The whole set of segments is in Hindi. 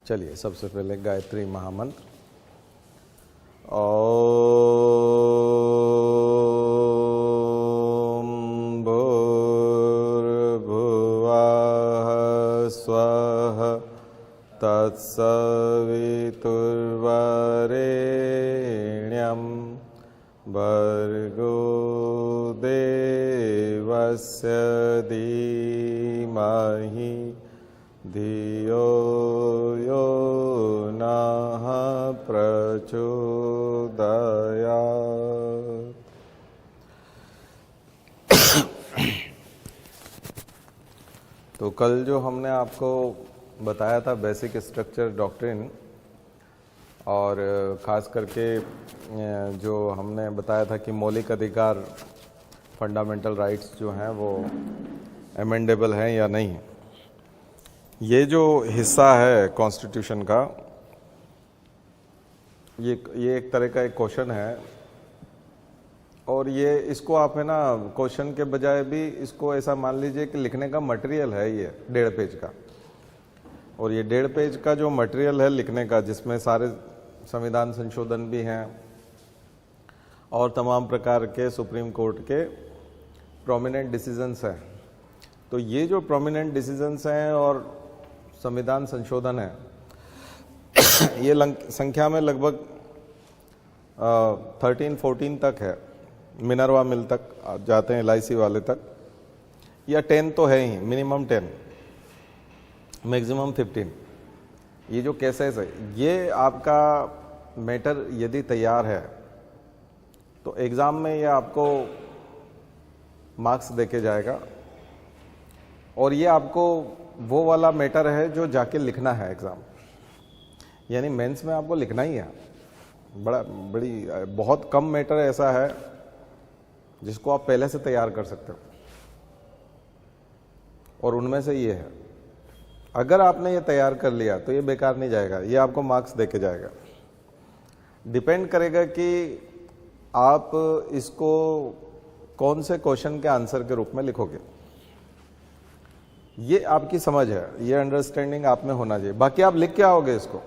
चलिए सबसे पहले गायत्री महामंत्र। ओम भूर्भुवः स्वः तत्सवितुर्वरेण्यं भर्गो देवस्य धीमहि धियो यो नः प्रचोदयात्। तो कल जो हमने आपको बताया था बेसिक स्ट्रक्चर डॉक्ट्रिन, और ख़ास करके जो हमने बताया था कि मौलिक अधिकार फंडामेंटल राइट्स जो हैं वो अमेंडेबल हैं या नहीं। ये जो हिस्सा है कॉन्स्टिट्यूशन का, ये एक तरह का एक क्वेश्चन है, और ये इसको आप है ना क्वेश्चन के बजाय भी इसको ऐसा मान लीजिए कि लिखने का मटेरियल है ये 1.5 पेज का। और ये 1.5 पेज का जो मटेरियल है लिखने का, जिसमें सारे संविधान संशोधन भी हैं और तमाम प्रकार के सुप्रीम कोर्ट के प्रोमिनेंट डिसीजंस हैं। तो ये जो प्रोमिनेंट डिसीजंस हैं और संविधान संशोधन है, ये संख्या में लगभग 13-14 तक है। मिनरवा मिल तक जाते हैं, LIC वाले तक, या 10 तो है ही, मिनिमम 10, मैक्सिमम 15। ये जो केसेस है, ये आपका मैटर यदि तैयार है तो एग्ज़ाम में ये आपको मार्क्स देके जाएगा। और ये आपको वो वाला मैटर है जो जाके लिखना है एग्ज़ाम, यानी मेंस में आपको लिखना ही है। बहुत कम मैटर ऐसा है जिसको आप पहले से तैयार कर सकते हो, और उनमें से ये है। अगर आपने ये तैयार कर लिया तो ये बेकार नहीं जाएगा, ये आपको मार्क्स देके जाएगा। डिपेंड करेगा कि आप इसको कौन से क्वेश्चन के आंसर के रूप में लिखोगे। ये आपकी समझ है, ये अंडरस्टैंडिंग आप में होना चाहिए। बाकी आप लिख के आओगे इसको।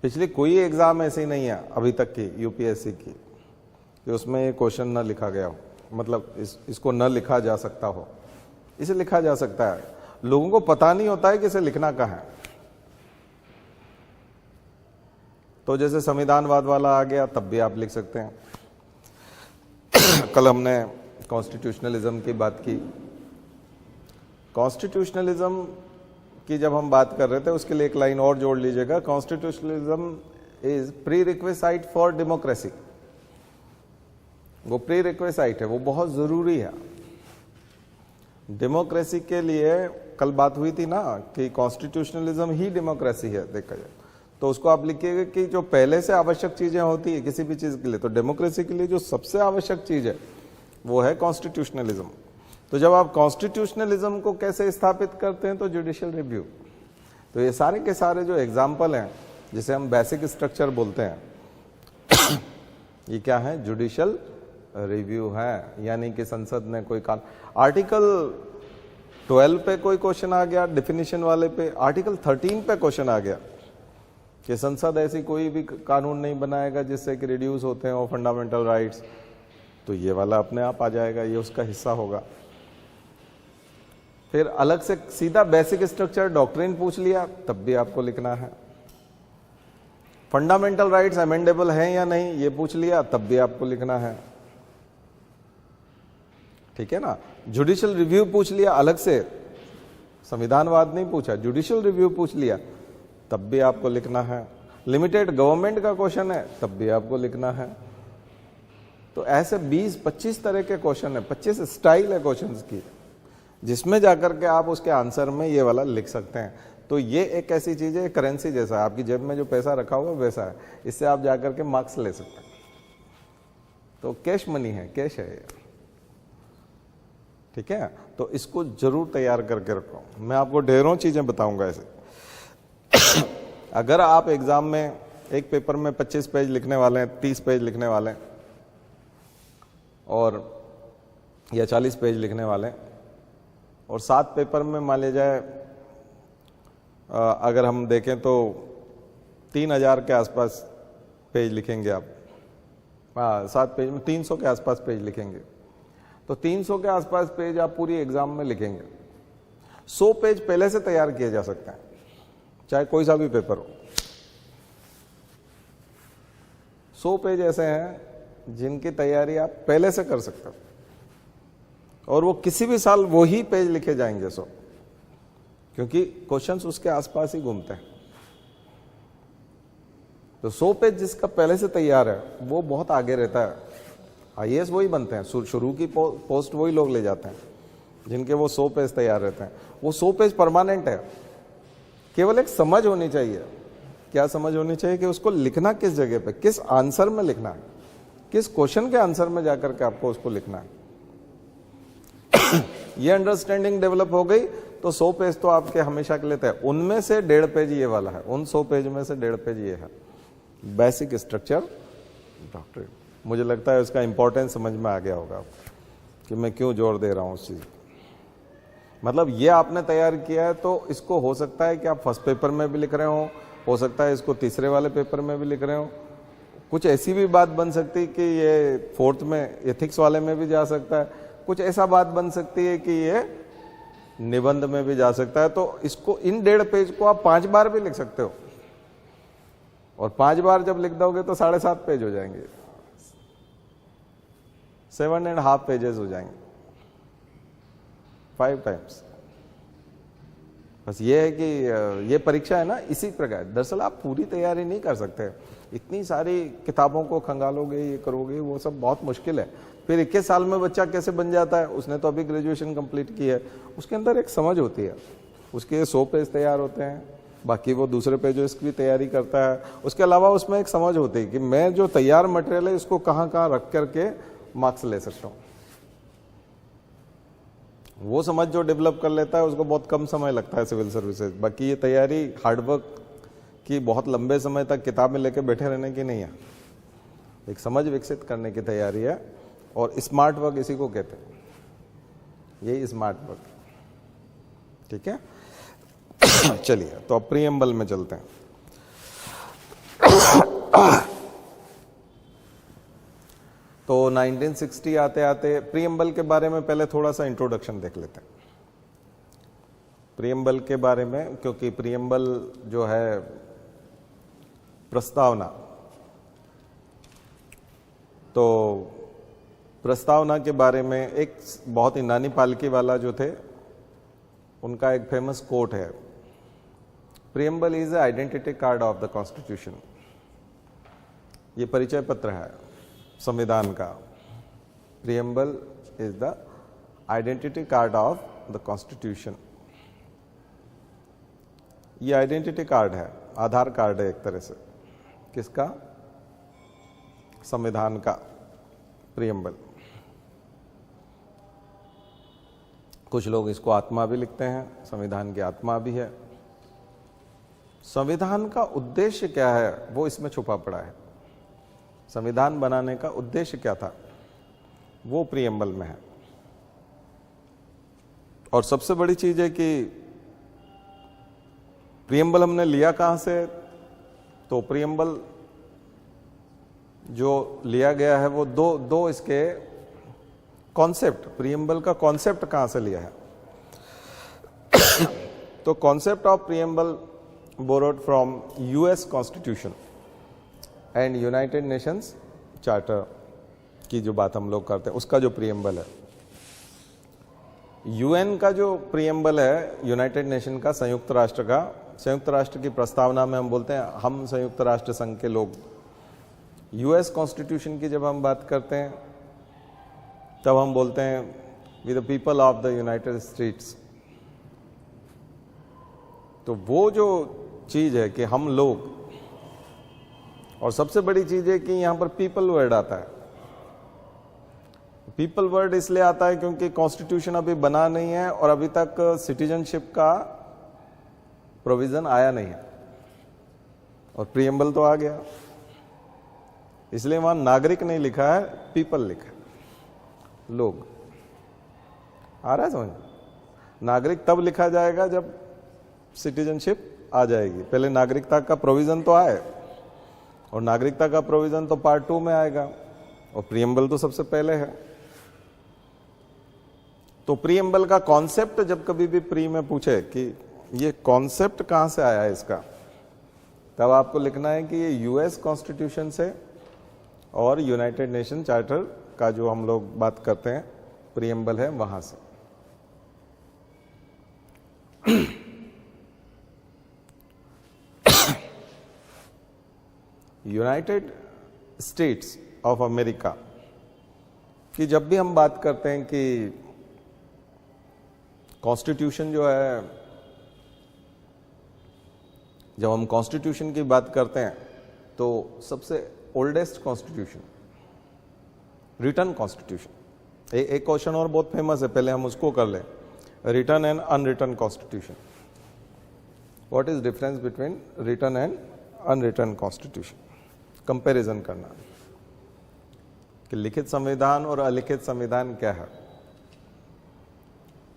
पिछली कोई एग्जाम ऐसी नहीं है अभी तक की यूपीएससी की कि उसमें ये क्वेश्चन न लिखा गया हो, मतलब इसको न लिखा जा सकता हो। इसे लिखा जा सकता है, लोगों को पता नहीं होता है कि इसे लिखना कहाँ है। तो जैसे संविधानवाद वाला आ गया, तब भी आप लिख सकते हैं। कल हमने कॉन्स्टिट्यूशनलिज्म की बात की। कॉन्स्टिट्यूशनलिज्म की जब हम बात कर रहे थे, उसके लिए एक लाइन और जोड़ लीजिएगा। Constitutionalism is pre requisite for democracy. वो प्री रिक्विसाइट है, वो बहुत जरूरी है डेमोक्रेसी के लिए। कल बात हुई थी ना कि कॉन्स्टिट्यूशनलिज्म ही डेमोक्रेसी है, देखा जाए तो उसको आप लिखिएगा कि जो पहले से आवश्यक चीजें होती है किसी भी चीज के लिए, तो डेमोक्रेसी के लिए जो सबसे आवश्यक चीज है वो है कॉन्स्टिट्यूशनलिज्म। तो जब आप कॉन्स्टिट्यूशनलिज्म को कैसे स्थापित करते हैं, तो जुडिशियल रिव्यू। तो ये सारे के सारे जो एग्जाम्पल हैं, जिसे हम बेसिक स्ट्रक्चर बोलते हैं, ये क्या है? जुडिशियल रिव्यू है। यानी कि संसद ने कोई आर्टिकल 12 पे कोई क्वेश्चन आ गया, डेफिनेशन वाले पे। आर्टिकल 13 पे क्वेश्चन आ गया कि संसद ऐसी कोई भी कानून नहीं बनाएगा जिससे कि रिड्यूस होते हैं वो फंडामेंटल राइट्स। तो ये वाला अपने आप आ जाएगा, ये उसका हिस्सा होगा। फिर अलग से सीधा बेसिक स्ट्रक्चर डॉक्ट्रिन पूछ लिया, तब भी आपको लिखना है। फंडामेंटल राइट्स अमेंडेबल हैं या नहीं, ये पूछ लिया, तब भी आपको लिखना है। ठीक है ना? जुडिशियल रिव्यू पूछ लिया अलग से, संविधानवाद नहीं पूछा, जुडिशियल रिव्यू पूछ लिया, तब भी आपको लिखना है। लिमिटेड गवर्नमेंट का क्वेश्चन है, तब भी आपको लिखना है। तो ऐसे 20-25 तरह के क्वेश्चन है, 25 स्टाइल है क्वेश्चंस की, जिसमें जाकर के आप उसके आंसर में ये वाला लिख सकते हैं। तो ये एक ऐसी चीज है, करेंसी जैसा, आपकी जेब में जो पैसा रखा हुआ वैसा है, इससे आप जाकर के मार्क्स ले सकते हैं। तो कैश मनी है, कैश है ये। ठीक है? तो इसको जरूर तैयार करके रखो। मैं आपको ढेरों चीजें बताऊंगा ऐसे। अगर आप एग्जाम में एक पेपर में 25 पेज लिखने वाले हैं, 30 पेज लिखने वाले हैं, और या 40 पेज लिखने वाले हैं, और 7 पेपर में मान लिया जाए अगर हम देखें तो 3000 के आसपास पेज लिखेंगे आप, हाँ 7 पेज में 300 के आसपास पेज लिखेंगे, तो 300 के आसपास पेज आप पूरी एग्जाम में लिखेंगे। 100 पेज पहले से तैयार किए जा सकते हैं, चाहे कोई सा भी पेपर हो। 100 पेज ऐसे हैं जिनकी तैयारी आप पहले से कर सकते हो, और वो किसी भी साल वो ही पेज लिखे जाएंगे 100, क्योंकि क्वेश्चंस उसके आसपास ही घूमते हैं। तो 100 पेज जिसका पहले से तैयार है वो बहुत आगे रहता है। आईएएस वही बनते हैं, शुरू की पोस्ट वही लोग ले जाते हैं जिनके वो 100 पेज तैयार रहते हैं। वो 100 पेज परमानेंट है, केवल एक समझ होनी चाहिए। क्या समझ होनी चाहिए कि उसको लिखना किस जगह पे, किस आंसर में लिखना है, किस क्वेश्चन के आंसर में जाकर के आपको उसको लिखना है। ये अंडरस्टैंडिंग डेवलप हो गई तो 100 पेज तो आपके हमेशा के लिए तय। उनमें से 1.5 पेज ये वाला है, उन 100 पेज में से 1.5 पेज ये है, बेसिक स्ट्रक्चर डॉक्टरेट। मुझे लगता है उसका इंपॉर्टेंस समझ में आ गया होगा कि मैं क्यों जोर दे रहा हूं उस चीज। मतलब ये आपने तैयार किया है तो इसको हो सकता है कि आप फर्स्ट पेपर में भी लिख रहे हो सकता है इसको तीसरे वाले पेपर में भी लिख रहे हो। कुछ ऐसी भी बात बन सकती है कि ये 4th में एथिक्स वाले में भी जा सकता है, कुछ ऐसा बात बन सकती है कि ये निबंध में भी जा सकता है। तो इसको इन 1.5 पेज को आप 5 बार भी लिख सकते हो, और 5 बार जब लिख दोगे तो 7.5 पेज हो जाएंगे, 7.5 पेजेस हो जाएंगे 5 टाइम्स। बस ये है कि ये परीक्षा है ना, इसी प्रकार। दरअसल आप पूरी तैयारी नहीं कर सकते, इतनी सारी किताबों को खंगालोगे, ये करोगे, वो सब बहुत मुश्किल है। फिर 21 साल में बच्चा कैसे बन जाता है? उसने तो अभी ग्रेजुएशन कंप्लीट की है, उसके अंदर एक समझ होती है, उसके 100 पेज तैयार होते हैं, बाकी वो दूसरे पेजों की भी तैयारी करता है। उसके अलावा उसमें एक समझ होती है कि मैं जो तैयार मटेरियल है इसको कहाँ कहाँ रख करके मार्क्स ले सकता हूँ। वो समझ जो डेवलप कर लेता है उसको बहुत कम समय लगता है सिविल सर्विसेज। बाकी ये तैयारी हार्डवर्क की, बहुत लंबे समय तक किताबें लेके बैठे रहने की नहीं है, एक समझ विकसित करने की तैयारी है। और स्मार्ट वर्क इसी को कहते हैं, यही स्मार्ट वर्क। ठीक है, चलिए तो अब प्रीएम्बल में चलते हैं। तो 1960 आते आते प्रीएम्बल के बारे में पहले थोड़ा सा इंट्रोडक्शन देख लेते हैं प्रीएम्बल के बारे में, क्योंकि प्रीएम्बल जो है प्रस्तावना, तो प्रस्तावना के बारे में एक बहुत ही नानी पालकी वाला जो थे उनका एक फेमस कोट है, preamble is the identity card of the constitution. ये परिचय पत्र है संविधान का। Preamble is the identity card of the constitution. ये आइडेंटिटी कार्ड है, आधार कार्ड है एक तरह से। किसका? संविधान का प्रीएम्बल। कुछ लोग इसको आत्मा भी लिखते हैं, संविधान की आत्मा भी है। संविधान का उद्देश्य क्या है वो इसमें छुपा पड़ा है। संविधान बनाने का उद्देश्य क्या था वो प्रीएम्बल में है। और सबसे बड़ी चीज है कि प्रीएम्बल हमने लिया कहां से? तो प्रीएम्बल जो लिया गया है वो दो इसके कॉन्सेप्ट, प्रीएम्बल का कॉन्सेप्ट कहां से लिया है? तो concept of preamble borrowed from US constitution and United Nations charter की जो बात हम लोग करते हैं उसका जो प्रीएम्बल है। यूएन का जो प्रीएम्बल है, यूनाइटेड नेशन का, संयुक्त राष्ट्र का, संयुक्त राष्ट्र की प्रस्तावना में हम बोलते हैं हम संयुक्त राष्ट्र संघ के लोग। यूएस कॉन्स्टिट्यूशन की जब हम बात करते हैं तब हम बोलते हैं with the people of the United states. तो वो जो चीज है कि हम लोग, और सबसे बड़ी चीज है कि यहां पर पीपल वर्ड आता है। पीपल वर्ड इसलिए आता है क्योंकि कॉन्स्टिट्यूशन अभी बना नहीं है और अभी तक सिटीजनशिप का प्रोविजन आया नहीं है, और प्रीएम्बल तो आ गया, इसलिए वहां नागरिक नहीं लिखा है, पीपल लिखा है, लोग। आ रहा है समझ? नागरिक तब लिखा जाएगा जब सिटीजनशिप आ जाएगी। पहले नागरिकता का प्रोविजन तो आए, और नागरिकता का प्रोविजन तो पार्ट 2 में आएगा, और प्रीएम्बल तो सबसे पहले है। तो प्रीएम्बल का कॉन्सेप्ट जब कभी भी प्री में पूछे कि ये कॉन्सेप्ट कहां से आया है इसका, तब आपको लिखना है कि ये यूएस कॉन्स्टिट्यूशन से और यूनाइटेड नेशन चार्टर का जो हम लोग बात करते हैं प्रीएम्बल है, वहां से। यूनाइटेड स्टेट्स ऑफ अमेरिका की जब भी हम बात करते हैं कि कॉन्स्टिट्यूशन जो है, जब हम कॉन्स्टिट्यूशन की बात करते हैं तो सबसे ओल्डेस्ट कॉन्स्टिट्यूशन रिटन कॉन्स्टिट्यूशन। एक क्वेश्चन और बहुत फेमस है, पहले हम उसको कर लें। Written and unwritten constitution, what is difference between written and unwritten constitution, comparison करना कि लिखित संविधान और अलिखित संविधान क्या है।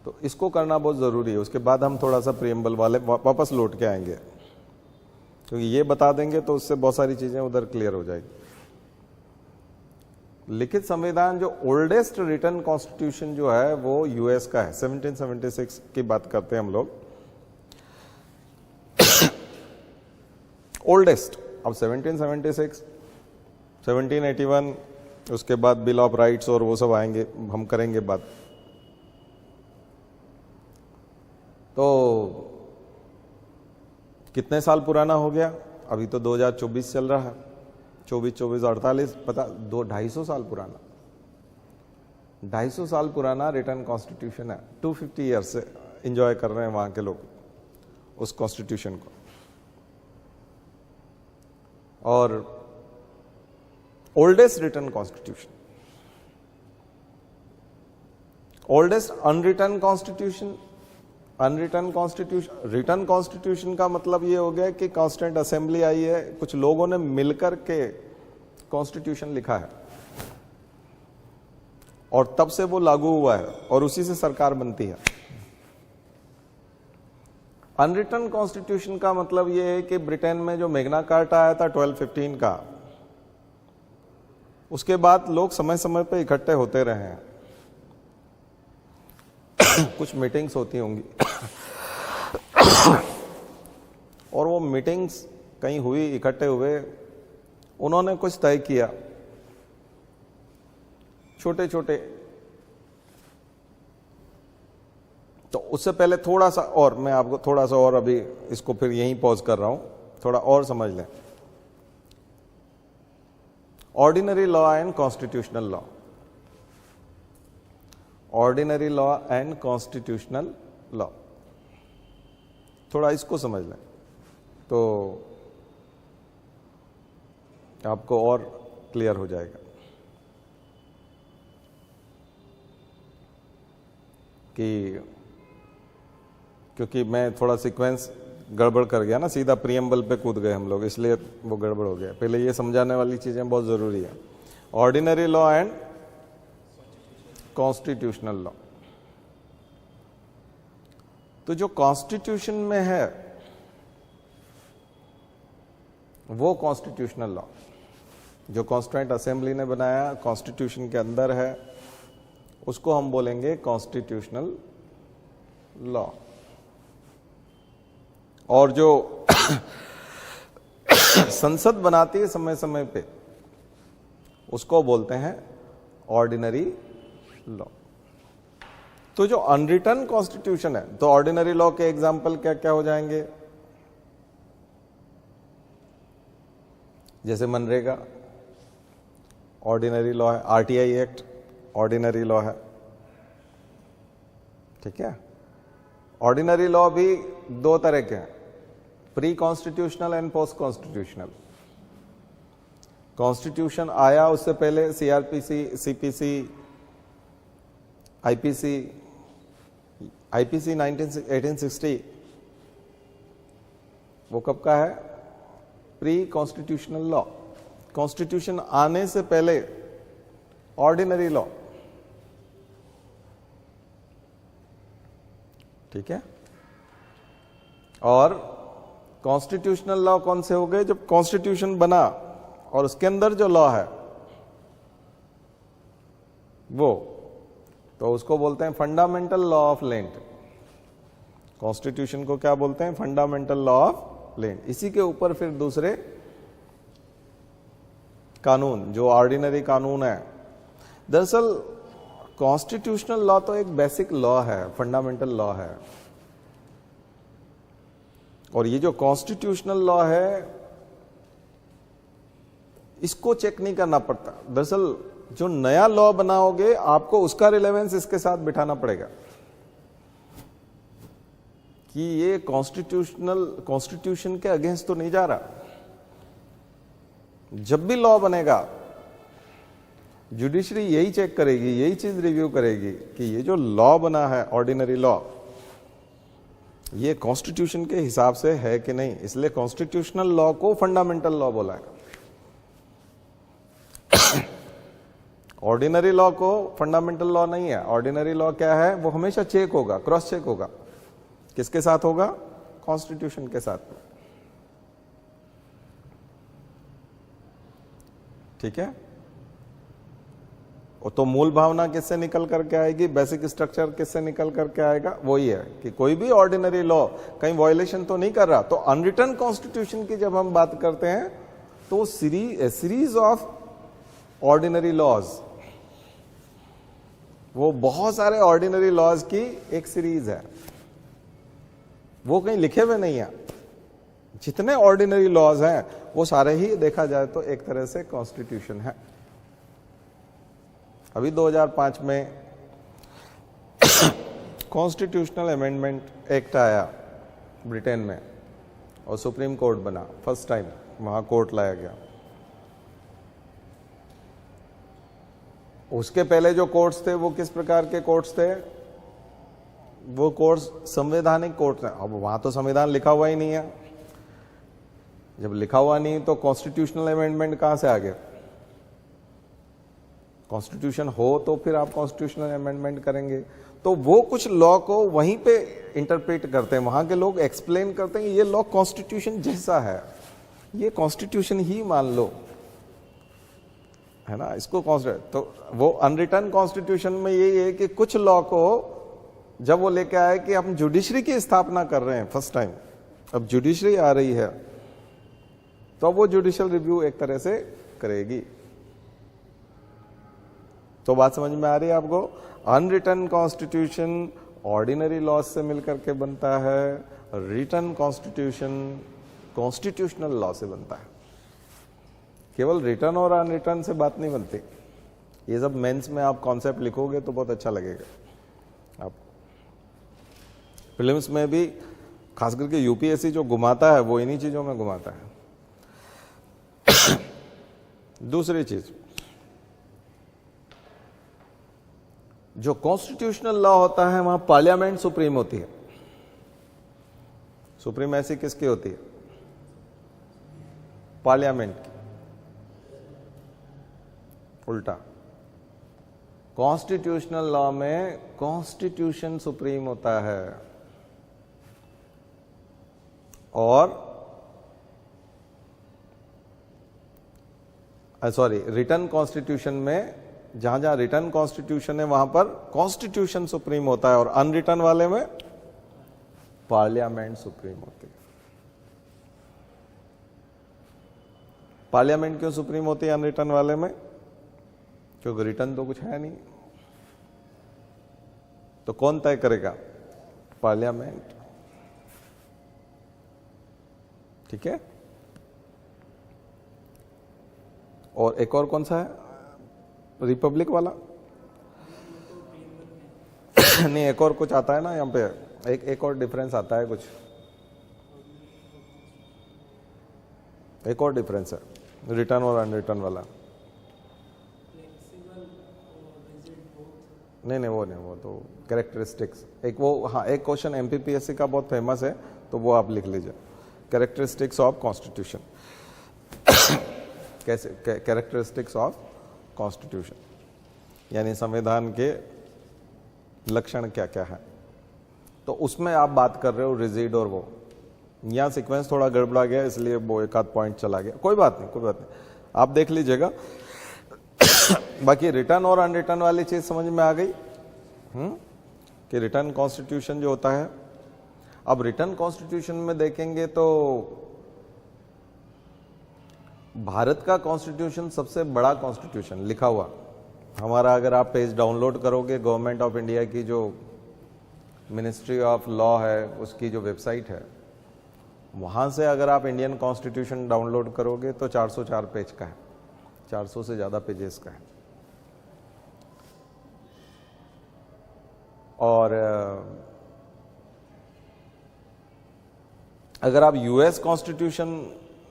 तो इसको करना बहुत जरूरी है। उसके बाद हम थोड़ा सा प्रीएम्बल वाले वापस लौट के आएंगे, क्योंकि ये बता देंगे तो उससे बहुत सारी चीजें उधर क्लियर हो जाएगी। लिखित संविधान जो ओल्डेस्ट रिटन कॉन्स्टिट्यूशन जो है वो यूएस का है, 1776 की बात करते हैं हम लोग, ओल्डेस्ट। अब 1776, 1781, उसके बाद बिल ऑफ राइट्स और वो सब आएंगे, हम करेंगे बात। तो कितने साल पुराना हो गया? अभी तो 2024 चल रहा है, 24, 24, 48, पता 250 साल पुराना, 250 साल पुराना रिटर्न कॉन्स्टिट्यूशन है। 250 ईयर्स से एंजॉय कर रहे हैं वहां के लोग उस कॉन्स्टिट्यूशन को। और oldest return constitution, oldest unreturned constitution. Unreturned constitution, return constitution का मतलब ये हो गया कि कॉन्स्टिट्यूंट असेंबली आई है, कुछ लोगों ने मिलकर के कॉन्स्टिट्यूशन लिखा है और तब से वो लागू हुआ है और उसी से सरकार बनती है। अनरिटर्न कॉन्स्टिट्यूशन का मतलब ये है कि ब्रिटेन में जो मैग्ना कार्टा आया था 1215 का, उसके बाद लोग समय समय पे इकट्ठे होते रहे हैं। कुछ मीटिंग्स होती होंगी और वो मीटिंग्स कहीं हुई, इकट्ठे हुए, उन्होंने कुछ तय किया, छोटे छोटे। तो उससे पहले थोड़ा सा और मैं आपको थोड़ा सा और अभी इसको फिर यहीं पॉज कर रहा हूं, थोड़ा और समझ लें। Ordinary law and constitutional law, ordinary law and constitutional law, थोड़ा इसको समझ लें तो आपको और क्लियर हो जाएगा कि, क्योंकि मैं थोड़ा सीक्वेंस गड़बड़ कर गया ना, सीधा प्रीएम्बल पे कूद गए हम लोग, इसलिए वो गड़बड़ हो गया। पहले ये समझाने वाली चीजें बहुत जरूरी है। Ordinary law and constitutional law. तो जो कॉन्स्टिट्यूशन में है वो कॉन्स्टिट्यूशनल लॉ, जो कॉन्स्टिट्यूएंट असेंबली ने बनाया, कॉन्स्टिट्यूशन के अंदर है, उसको हम बोलेंगे कॉन्स्टिट्यूशनल लॉ। और जो संसद बनाती है समय समय पे, उसको बोलते हैं ऑर्डिनरी लॉ। तो जो अनरिटन कॉन्स्टिट्यूशन है, तो ऑर्डिनरी लॉ के एग्जाम्पल क्या क्या हो जाएंगे? जैसे मनरेगा ऑर्डिनरी लॉ है, आरटीआई एक्ट ऑर्डिनरी लॉ है, ठीक है। ऑर्डिनरी लॉ भी दो तरह के हैं, pre constitutional and post constitutional. Constitution आया उससे पहले सीआरपीसी, सीपीसी, आईपीसी, आईपीसी 1860, वो कब का है? Pre constitutional law. कॉन्स्टिट्यूशन आने से पहले ऑर्डिनरी लॉ, ठीक है। और कॉन्स्टिट्यूशनल लॉ कौन से हो गए? जब कॉन्स्टिट्यूशन बना और उसके अंदर जो लॉ है वो, तो उसको बोलते हैं fundamental law of land. Constitution को क्या बोलते हैं? Fundamental law of land. इसी के ऊपर फिर दूसरे कानून, जो ऑर्डिनरी कानून है। दरअसल कॉन्स्टिट्यूशनल लॉ तो एक बेसिक लॉ है, फंडामेंटल लॉ है, और ये जो कॉन्स्टिट्यूशनल लॉ है इसको चेक नहीं करना पड़ता। दरअसल जो नया लॉ बनाओगे आपको उसका रिलेवेंस इसके साथ बिठाना पड़ेगा कि ये कॉन्स्टिट्यूशन के अगेंस्ट तो नहीं जा रहा। जब भी लॉ बनेगा जुडिशरी यही चेक करेगी, यही चीज रिव्यू करेगी कि ये जो लॉ बना है ऑर्डिनरी लॉ, ये कॉन्स्टिट्यूशन के हिसाब से है कि नहीं। इसलिए कॉन्स्टिट्यूशनल लॉ को फंडामेंटल लॉ बोला है। ऑर्डिनरी लॉ को फंडामेंटल लॉ नहीं है। ऑर्डिनरी लॉ क्या है? वो हमेशा चेक होगा, क्रॉस चेक होगा। किसके साथ होगा? कॉन्स्टिट्यूशन के साथ। ठीक है। तो मूल भावना किससे निकल करके आएगी? बेसिक स्ट्रक्चर किससे निकल करके आएगा? वही है कि कोई भी ऑर्डिनरी लॉ कहीं वायलेशन तो नहीं कर रहा। तो अनरिटन कॉन्स्टिट्यूशन की जब हम बात करते हैं तो सीरीज ऑफ ऑर्डिनरी लॉज, वो बहुत सारे ऑर्डिनरी लॉज की एक सीरीज है, वो कहीं लिखे हुए नहीं है। जितने ऑर्डिनरी लॉज हैं वो सारे ही देखा जाए तो एक तरह से कॉन्स्टिट्यूशन है। अभी 2005 में कॉन्स्टिट्यूशनल अमेंडमेंट एक्ट आया ब्रिटेन में और सुप्रीम कोर्ट बना। फर्स्ट टाइम वहां कोर्ट लाया गया। उसके पहले जो कोर्ट्स थे वो किस प्रकार के कोर्ट्स थे? वो कोर्ट्स संवैधानिक कोर्ट्स हैं। अब वहां तो संविधान लिखा हुआ ही नहीं है। जब लिखा हुआ नहीं तो कॉन्स्टिट्यूशनल अमेंडमेंट कहां से आ गया? कॉन्स्टिट्यूशन हो तो फिर आप कॉन्स्टिट्यूशनल अमेंडमेंट करेंगे। तो वो कुछ लॉ को वहीं पे इंटरप्रेट करते हैं, वहां के लोग एक्सप्लेन करते हैं ये लॉ कॉन्स्टिट्यूशन जैसा है, ये कॉन्स्टिट्यूशन ही मान लो, है ना। इसको तो वो अनरिटन कॉन्स्टिट्यूशन में यही है कि कुछ लॉ को जब वो लेके आए कि हम जुडिशरी की स्थापना कर रहे हैं फर्स्ट टाइम, अब जुडिशरी आ रही है तो वो जुडिशियल रिव्यू एक तरह से करेगी। तो बात समझ में आ रही है आपको? अनरिटन कॉन्स्टिट्यूशन ऑर्डिनरी लॉज से मिलकर के बनता है, रिटन कॉन्स्टिट्यूशन कॉन्स्टिट्यूशनल लॉ से बनता है। केवल रिटन और अनरिटन से बात नहीं बनती। ये सब मेंस में आप कॉन्सेप्ट लिखोगे तो बहुत अच्छा लगेगा। आप फिल्म्स में भी खास करके यूपीएससी जो घुमाता है वो इन्हीं चीजों में घुमाता है। दूसरी चीज, जो कॉन्स्टिट्यूशनल लॉ होता है वहां पार्लियामेंट सुप्रीम होती है। सुप्रीमेसी किसकी होती है? पार्लियामेंट की। उल्टा, कॉन्स्टिट्यूशनल लॉ में कॉन्स्टिट्यूशन सुप्रीम होता है और रिटन कॉन्स्टिट्यूशन में जहां जहां रिटन कॉन्स्टिट्यूशन है वहां पर कॉन्स्टिट्यूशन सुप्रीम होता है और अनरिटन वाले में पार्लियामेंट सुप्रीम होती है। पार्लियामेंट क्यों सुप्रीम होती है अनरिटन वाले में? क्योंकि रिटन तो कुछ है नहीं। तो कौन तय करेगा? पार्लियामेंट। ठीक है। और एक और कौन सा है? रिपब्लिक वाला। नहीं, एक और कुछ आता है ना यहां पे, एक और डिफरेंस आता है कुछ, एक और डिफरेंस है रिटर्न और अनरिटर्न वाला। नहीं, वो तो कैरेक्टरिस्टिक्स। एक वो, हाँ, एक क्वेश्चन एमपीपीएससी का बहुत फेमस है तो वो आप लिख लीजिए, कैरेक्टरिस्टिक्स ऑफ कॉन्स्टिट्यूशन। कैसे? कैरेक्टरिस्टिक्स ऑफ कॉन्स्टिट्यूशन, यानी संविधान के लक्षण क्या क्या है। तो उसमें आप बात कर रहे हो रिजिड और वो, यहाँ सीक्वेंस थोड़ा गड़बड़ा गया इसलिए वो एक आध पॉइंट चला गया, कोई बात नहीं, कोई बात नहीं, आप देख लीजिएगा। बाकी रिटर्न और अनरिटर्न वाली चीज समझ में आ गई कि रिटर्न कॉन्स्टिट्यूशन जो होता है। अब रिटर्न कॉन्स्टिट्यूशन में देखेंगे तो भारत का कॉन्स्टिट्यूशन सबसे बड़ा कॉन्स्टिट्यूशन लिखा हुआ हमारा, अगर आप पेज डाउनलोड करोगे गवर्नमेंट ऑफ इंडिया की जो मिनिस्ट्री ऑफ लॉ है उसकी जो वेबसाइट है, वहां से अगर आप इंडियन कॉन्स्टिट्यूशन डाउनलोड करोगे तो 404 पेज का है, 400 से ज्यादा पेजेस का है। और अगर आप यूएस कॉन्स्टिट्यूशन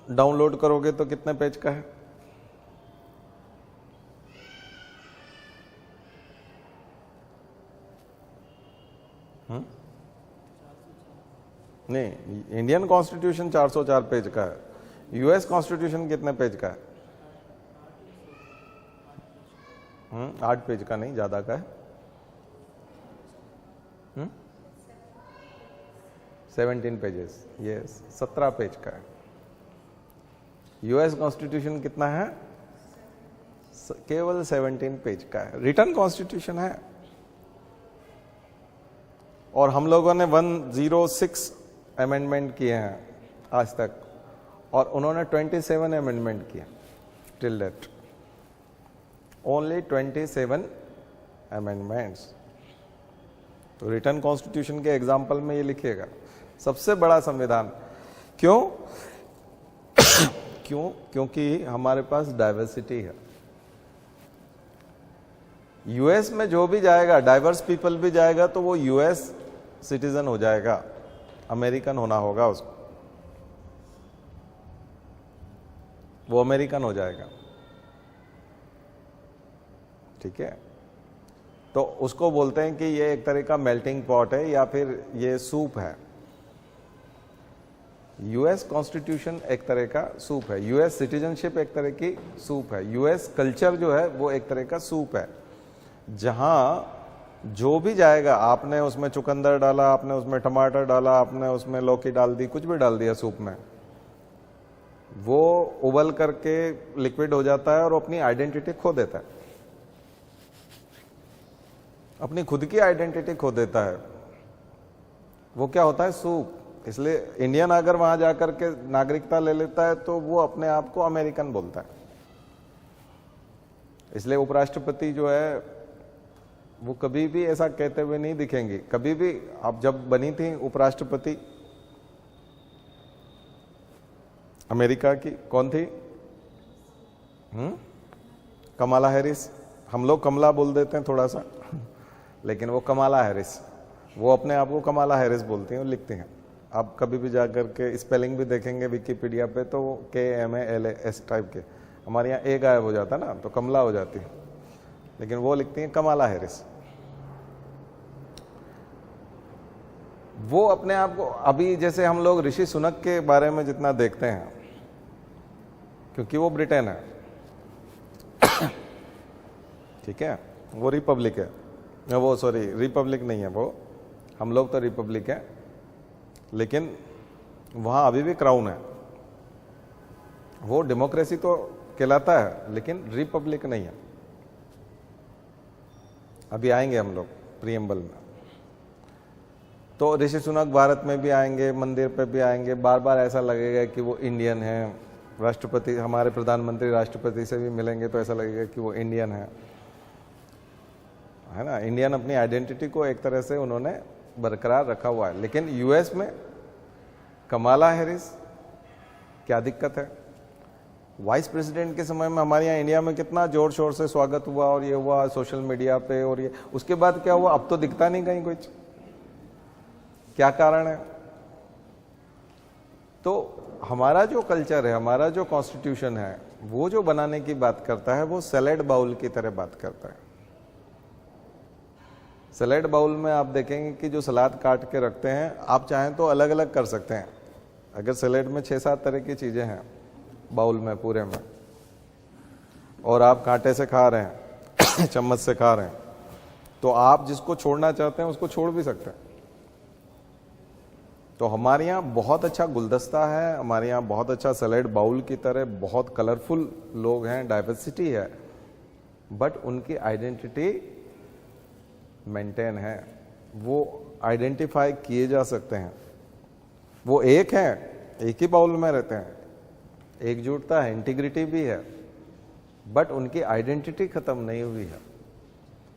डाउनलोड करोगे तो कितने पेज का है? नहीं, इंडियन कॉन्स्टिट्यूशन 404 पेज का है, यूएस कॉन्स्टिट्यूशन कितने पेज का है? 8 पेज का नहीं, ज्यादा का है। 17 पेजेस, यस, 17 पेज का है। यूएस कॉन्स्टिट्यूशन कितना है? केवल 17 पेज का है, रिटर्न कॉन्स्टिट्यूशन है। और हम लोगों ने 106 अमेंडमेंट किए हैं आज तक, और उन्होंने 27 अमेंडमेंट किए टिल डेट, ओनली 27 अमेंडमेंट्स। तो रिटर्न कॉन्स्टिट्यूशन के एग्जाम्पल में ये लिखिएगा, सबसे बड़ा संविधान। क्यों? क्योंकि हमारे पास डाइवर्सिटी है। यूएस में जो भी जाएगा, डाइवर्स पीपल भी जाएगा तो वो यूएस सिटीजन हो जाएगा, अमेरिकन होना होगा उसको, वो अमेरिकन हो जाएगा, ठीक है। तो उसको बोलते हैं कि ये एक तरह का मेल्टिंग पॉट है या फिर ये सूप है। यूएस कॉन्स्टिट्यूशन एक तरह का सूप है, यूएस सिटीजनशिप एक तरह की सूप है, यूएस कल्चर जो है वो एक तरह का सूप है, जहां जो भी जाएगा, आपने उसमें चुकंदर डाला, आपने उसमें टमाटर डाला, आपने उसमें लौकी डाल दी, कुछ भी डाल दिया सूप में, वो उबल करके लिक्विड हो जाता है और अपनी आइडेंटिटी खो देता है, अपनी खुद की आइडेंटिटी खो देता है। वो क्या होता है? सूप। इसलिए इंडियन अगर वहां जाकर के नागरिकता ले लेता है तो वो अपने आप को अमेरिकन बोलता है। इसलिए उपराष्ट्रपति जो है वो कभी भी ऐसा कहते हुए नहीं दिखेंगे। कभी भी आप जब बनी थी उपराष्ट्रपति अमेरिका की, कौन थी? कमाला हैरिस। हम लोग कमला बोल देते हैं थोड़ा सा, लेकिन वो कमाला हैरिस, वो अपने आप को कमाला हैरिस बोलती हैं और लिखती हैं। आप कभी भी जाकर के स्पेलिंग भी देखेंगे विकिपीडिया पे तो KMALAS टाइप के, हमारे यहाँ ए गायब हो जाता ना तो कमला हो जाती है, लेकिन वो लिखती हैं कमाला हैरिस। वो अपने आप को, अभी जैसे हम लोग ऋषि सुनक के बारे में जितना देखते हैं, क्योंकि वो ब्रिटेन है, ठीक है, वो रिपब्लिक है, वो सॉरी रिपब्लिक नहीं है वो, हम लोग तो रिपब्लिक है, लेकिन वहां अभी भी क्राउन है। वो डेमोक्रेसी तो कहलाता है लेकिन रिपब्लिक नहीं है। अभी आएंगे हम लोग प्रियम्बल में। तो ऋषि सुनक भारत में भी आएंगे, मंदिर पे भी आएंगे, बार बार ऐसा लगेगा कि वो इंडियन है। राष्ट्रपति, हमारे प्रधानमंत्री राष्ट्रपति से भी मिलेंगे तो ऐसा लगेगा कि वो इंडियन है ना। इंडियन अपनी आइडेंटिटी को एक तरह से उन्होंने बरकरार रखा हुआ है। लेकिन यूएस में कमाला हैरिस, क्या दिक्कत है? वाइस प्रेसिडेंट के समय में हमारे यहाँ इंडिया में कितना जोर शोर से स्वागत हुआ और ये हुआ सोशल मीडिया पे, और ये उसके बाद क्या हुआ? अब तो दिखता नहीं कहीं कुछ। क्या कारण है? तो हमारा जो कल्चर है, हमारा जो कॉन्स्टिट्यूशन है, वो जो बनाने की बात करता है वो सैलेड बाउल की तरह बात करता है। सैलेड बाउल में आप देखेंगे कि जो सलाद काट के रखते हैं, आप चाहें तो अलग अलग कर सकते हैं। अगर सैलेड में 6-7 तरह की चीजें हैं बाउल में पूरे में, और आप कांटे से खा रहे हैं चम्मच से खा रहे हैं, तो आप जिसको छोड़ना चाहते हैं उसको छोड़ भी सकते हैं। तो हमारे यहाँ बहुत अच्छा गुलदस्ता है, हमारे यहाँ बहुत अच्छा सैलेड बाउल की तरह बहुत कलरफुल लोग हैं, डाइवर्सिटी है, बट उनकी आइडेंटिटी मेंटेन है, वो आइडेंटिफाई किए जा सकते हैं, वो एक हैं, एक ही बाउल में रहते हैं, एकजुटता है, इंटीग्रिटी भी है, बट उनकी आइडेंटिटी खत्म नहीं हुई है।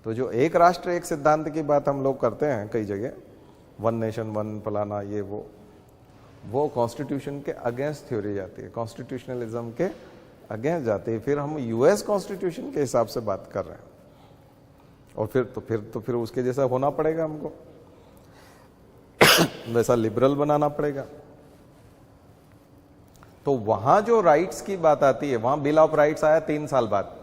तो जो एक राष्ट्र एक सिद्धांत की बात हम लोग करते हैं कई जगह, वन नेशन वन फलाना ये वो कॉन्स्टिट्यूशन के अगेंस्ट थ्योरी जाती है, कॉन्स्टिट्यूशनलिज्म के अगेंस्ट जाती है। फिर हम यूएस कॉन्स्टिट्यूशन के हिसाब से बात कर रहे हैं, और फिर उसके जैसा होना पड़ेगा हमको, वैसा लिबरल बनाना पड़ेगा। तो वहां जो राइट्स की बात आती है, वहां बिल ऑफ राइट्स आया 3 साल बाद।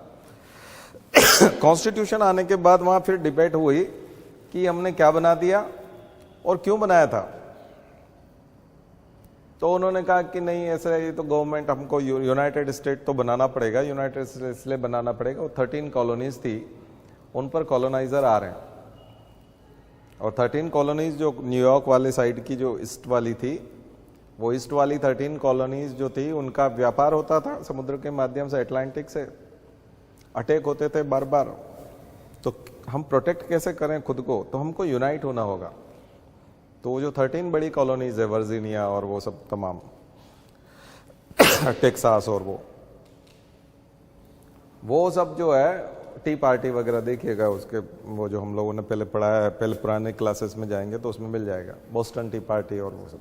कॉन्स्टिट्यूशन आने के बाद वहां फिर डिबेट हुई कि हमने क्या बना दिया और क्यों बनाया था। तो उन्होंने कहा कि नहीं ऐसा है, तो गवर्नमेंट हमको यूनाइटेड स्टेट तो बनाना पड़ेगा, यूनाइटेड स्टेट इसलिए बनाना पड़ेगा, वो 13 कॉलोनीज थी, उन पर कॉलोनाइजर आ रहे हैं, और 13 कॉलोनीज जो न्यूयॉर्क वाले साइड की जो ईस्ट वाली थी, वो ईस्ट वाली 13 कॉलोनीज जो थी उनका व्यापार होता था समुद्र के माध्यम से, अटलांटिक से अटैक होते थे बार बार। तो हम प्रोटेक्ट कैसे करें खुद को, तो हमको यूनाइट होना होगा। तो जो 13 बड़ी कॉलोनीज है, वर्जीनिया और वो सब तमाम टेक्सास और वो सब जो है, टी पार्टी वगैरह देखिएगा उसके, वो जो हम लोगों ने पहले पढ़ाया है, पहले पुराने क्लासेस में जाएंगे तो उसमें मिल जाएगा, बोस्टन टी पार्टी और वो सब,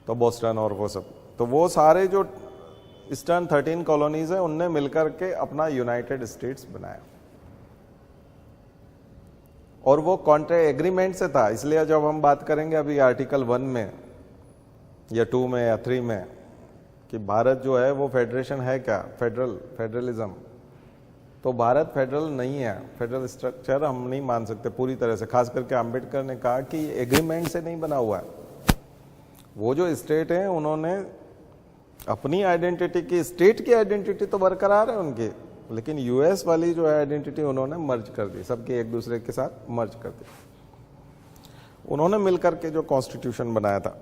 तो बोस्टन और वो सब, तो वो सारे जो ईस्टर्न 13 कॉलोनीज है उनने मिलकर के अपना यूनाइटेड स्टेट्स बनाया, और वो कॉन्ट्रैक्ट एग्रीमेंट से था। इसलिए जब हम बात करेंगे अभी आर्टिकल 1 में या 2 में या 3 में कि भारत जो है वो फेडरेशन है क्या, फेडरलिज्म, तो भारत फेडरल नहीं है, फेडरल स्ट्रक्चर हम नहीं मान सकते पूरी तरह से। खास करके अंबेडकर ने कहा कि एग्रीमेंट से नहीं बना हुआ है। वो जो स्टेट है उन्होंने अपनी आइडेंटिटी की, स्टेट की आइडेंटिटी तो बरकरार है उनकी, लेकिन यूएस वाली जो है आइडेंटिटी उन्होंने मर्ज कर दी, सबके एक दूसरे के साथ मर्ज कर दी। उन्होंने मिलकर के जो कॉन्स्टिट्यूशन बनाया था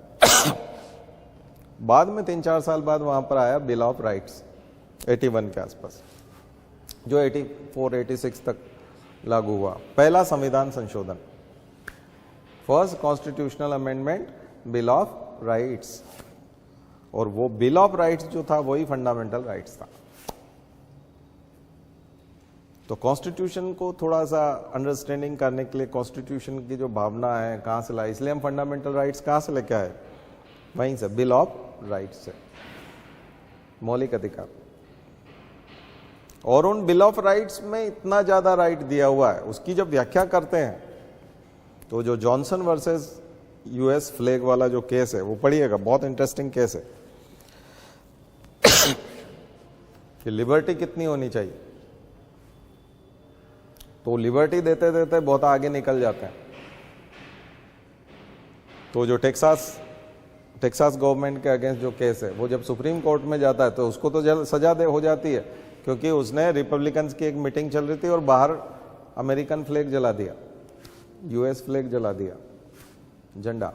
बाद में 3-4 साल बाद वहां पर आया बिल ऑफ राइट्स 81 के आसपास, जो 84-86 तक लागू हुआ। पहला संविधान संशोधन, first constitutional amendment, bill of rights, और वो बिल ऑफ राइट्स जो था वही फंडामेंटल राइट्स था। तो कॉन्स्टिट्यूशन को थोड़ा सा अंडरस्टैंडिंग करने के लिए, कॉन्स्टिट्यूशन की जो भावना है कहां से लाई, इसलिए हम फंडामेंटल राइट्स कहां से लेके आए, वहीं से, बिल ऑफ राइट्स से, मौलिक अधिकार। और उन बिल ऑफ राइट्स में इतना ज्यादा राइट दिया हुआ है, उसकी जब व्याख्या करते हैं तो जो जॉनसन वर्सेस यूएस फ्लैग वाला जो केस है वो पढ़िएगा, बहुत इंटरेस्टिंग केस है कि लिबर्टी कितनी होनी चाहिए। तो लिबर्टी देते देते बहुत आगे निकल जाते हैं। तो जो टेक्सास गवर्नमेंट के अगेंस्ट जो केस है वो जब सुप्रीम कोर्ट में जाता है तो उसको तो सजा हो जाती है, क्योंकि उसने रिपब्लिकन्स की एक मीटिंग चल रही थी और बाहर अमेरिकन फ्लैग जला दिया, यूएस फ्लैग जला दिया, झंडा,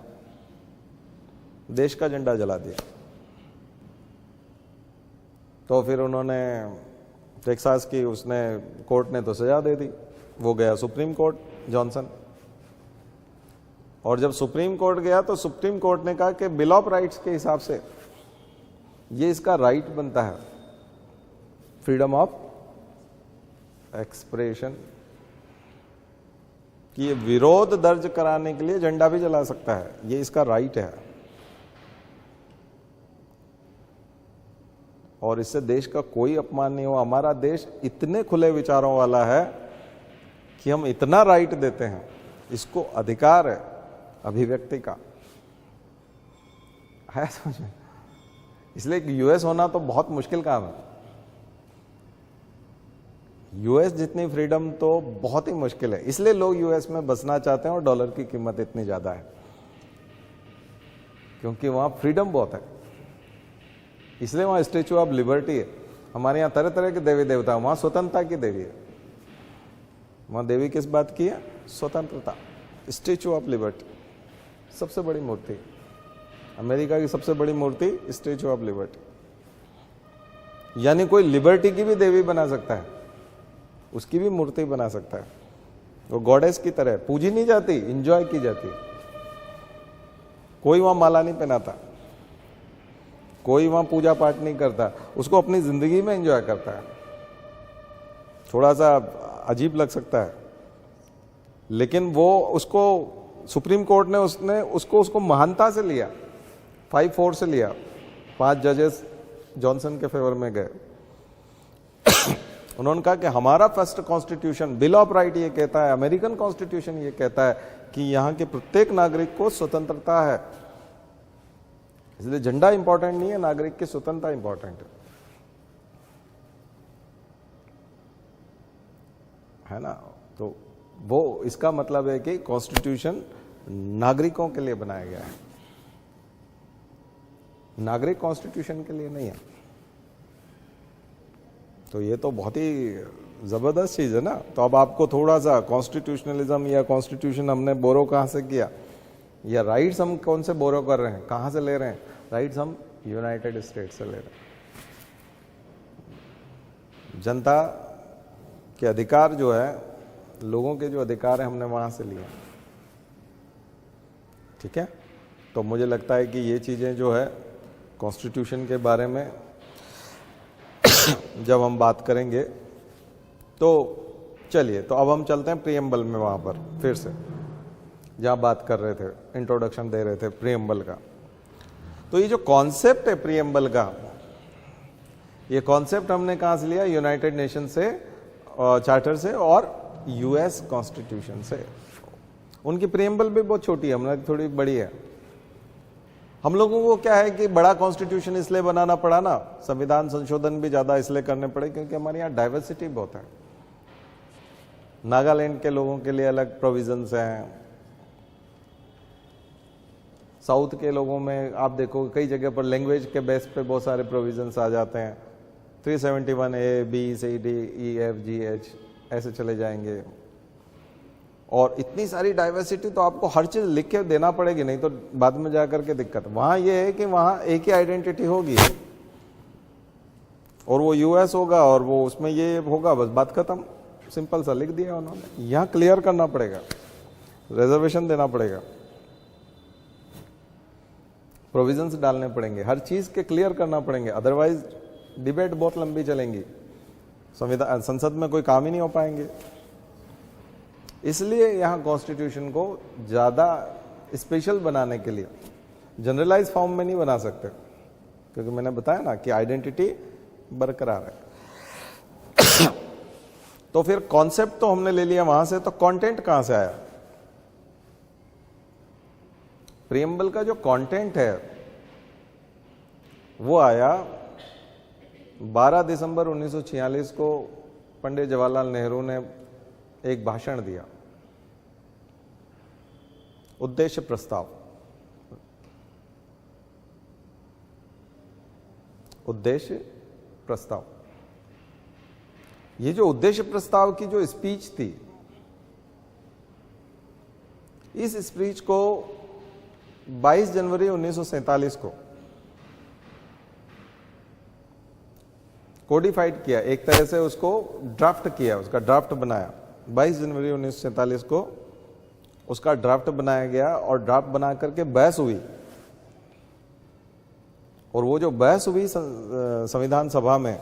देश का झंडा जला दिया। तो फिर उन्होंने टेक्सास की, उसने कोर्ट ने तो सजा दे दी, वो गया सुप्रीम कोर्ट, जॉनसन। और जब सुप्रीम कोर्ट गया तो सुप्रीम कोर्ट ने कहा कि बिल ऑफ राइट्स के हिसाब से ये इसका राइट बनता है, फ्रीडम ऑफ एक्सप्रेशन, कि ये विरोध दर्ज कराने के लिए झंडा भी जला सकता है, ये इसका राइट है। और इससे देश का कोई अपमान नहीं हो। हमारा देश इतने खुले विचारों वाला है कि हम इतना राइट देते हैं, इसको अधिकार है अभिव्यक्ति का है, समझ में। इसलिए यूएस होना तो बहुत मुश्किल काम है। यूएस जितनी फ्रीडम तो बहुत ही मुश्किल है, इसलिए लोग यूएस में बसना चाहते हैं और डॉलर की कीमत इतनी ज्यादा है, क्योंकि वहां फ्रीडम बहुत है। इसलिए वहां स्टेच्यू ऑफ लिबर्टी है। हमारे यहाँ तरह तरह के देवी देवता, वहां स्वतंत्रता की देवी है। वहां देवी किस बात की है? स्वतंत्रता, स्टेच्यू ऑफ लिबर्टी, सबसे बड़ी मूर्ति, अमेरिका की सबसे बड़ी मूर्ति स्टैच्यू ऑफ लिबर्टी, यानी कोई लिबर्टी की भी देवी बना सकता है, उसकी भी मूर्ति बना सकता है। वो गॉडेस की तरह पूजी नहीं जाती, इंजॉय की जाती। कोई वहां माला नहीं पहनाता, कोई वहां पूजा पाठ नहीं करता, उसको अपनी जिंदगी में एंजॉय करता है। थोड़ा सा अजीब लग सकता है, लेकिन वो उसको सुप्रीम कोर्ट ने उसको महानता से लिया, 5-4 से लिया। 5 जजेस जॉनसन के फेवर में गए। उन्होंने कहा कि हमारा first constitution, bill of right ये कहता है, अमेरिकन कॉन्स्टिट्यूशन ये कहता है कि यहां के प्रत्येक नागरिक को स्वतंत्रता है। इसलिए झंडा इंपॉर्टेंट नहीं है, नागरिक की स्वतंत्रता इंपॉर्टेंट है ना। तो वो इसका मतलब है कि कॉन्स्टिट्यूशन नागरिकों के लिए बनाया गया है, नागरिक कॉन्स्टिट्यूशन के लिए नहीं है। तो ये तो बहुत ही जबरदस्त चीज है ना। तो अब आपको थोड़ा सा कॉन्स्टिट्यूशनलिज्म या कॉन्स्टिट्यूशन हमने बोरो कहां से किया, या राइट्स हम कौन से बोरो कर रहे हैं, कहां से ले रहे हैं? राइट्स हम यूनाइटेड स्टेट्स से ले रहे हैं। जनता के अधिकार जो है, लोगों के जो अधिकार है, हमने वहां से लिए। ठीक है, तो मुझे लगता है कि ये चीजें जो है कॉन्स्टिट्यूशन के बारे में जब हम बात करेंगे तो चलिए, तो अब हम चलते हैं प्रीएम्बल में, वहां पर फिर से जहां बात कर रहे थे, इंट्रोडक्शन दे रहे थे प्रीएम्बल का। तो ये जो कॉन्सेप्ट है प्रीएम्बल का, ये कॉन्सेप्ट हमने कहां से लिया? यूनाइटेड नेशन से, चार्टर से और यूएस कॉन्स्टिट्यूशन से। उनकी प्रीएम्बल भी बहुत छोटी है, हमारी थोड़ी बड़ी है। हम लोगों को क्या है कि बड़ा कॉन्स्टिट्यूशन इसलिए बनाना पड़ा ना, संविधान संशोधन भी ज्यादा इसलिए करने पड़े क्योंकि हमारे यहाँ डाइवर्सिटी बहुत है। नागालैंड के लोगों के लिए अलग प्रोविजंस हैं, साउथ के लोगों में आप देखो कई जगह पर लैंग्वेज के बेस पे बहुत सारे प्रोविजंस आ जाते हैं। 371A, B, C, D, E, F, G, H ऐसे चले जाएंगे। और इतनी सारी डाइवर्सिटी, तो आपको हर चीज लिख के देना पड़ेगी, नहीं तो बाद में जाकर के दिक्कत। वहां ये है कि वहां एक ही आइडेंटिटी होगी और वो यूएस होगा और वो उसमें ये होगा, बस बात खत्म। सिंपल सा लिख दिया उन्होंने। यहां क्लियर करना पड़ेगा, रिजर्वेशन देना पड़ेगा, प्रोविजंस डालने पड़ेंगे, हर चीज के क्लियर करना पड़ेंगे, अदरवाइज डिबेट बहुत लंबी चलेंगी, संविधान संसद में कोई काम ही नहीं हो पाएंगे। इसलिए यहां कॉन्स्टिट्यूशन को ज्यादा स्पेशल बनाने के लिए जनरलाइज फॉर्म में नहीं बना सकते, क्योंकि मैंने बताया ना कि आइडेंटिटी बरकरार है। तो फिर कॉन्सेप्ट तो हमने ले लिया वहां से, तो कंटेंट कहां से आया? प्रीएम्बल का जो कंटेंट है वो आया 12 दिसंबर 1946 को। पंडित जवाहरलाल नेहरू ने एक भाषण दिया, उद्देश्य प्रस्ताव। उद्देश्य प्रस्ताव, ये जो उद्देश्य प्रस्ताव की जो स्पीच थी, इस स्पीच को 22 जनवरी 1947 को कोडिफाइड किया, एक तरह से उसको ड्राफ्ट किया, उसका ड्राफ्ट बनाया। 22 जनवरी 1947 को उसका ड्राफ्ट बनाया गया और ड्राफ्ट बना करके बहस हुई। और वो जो बहस हुई संविधान सभा में,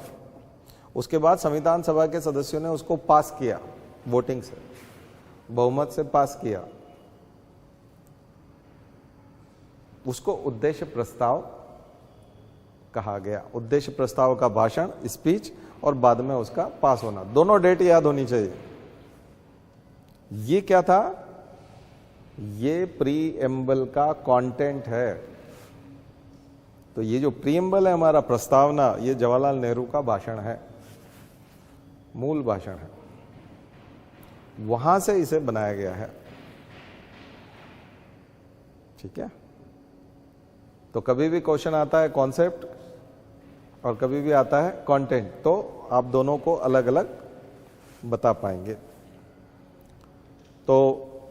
उसके बाद संविधान सभा के सदस्यों ने उसको पास किया, वोटिंग से, बहुमत से पास किया। उसको उद्देश्य प्रस्ताव कहा गया। उद्देश्य प्रस्ताव का भाषण, स्पीच, और बाद में उसका पास होना, दोनों डेट याद होनी चाहिए। ये क्या था? ये प्रीएम्बल का कंटेंट है। तो ये जो प्रीएम्बल है, हमारा प्रस्तावना, ये जवाहरलाल नेहरू का भाषण है, मूल भाषण है, वहां से इसे बनाया गया है। ठीक है, तो कभी भी क्वेश्चन आता है कॉन्सेप्ट और कभी भी आता है कंटेंट, तो आप दोनों को अलग अलग बता पाएंगे। तो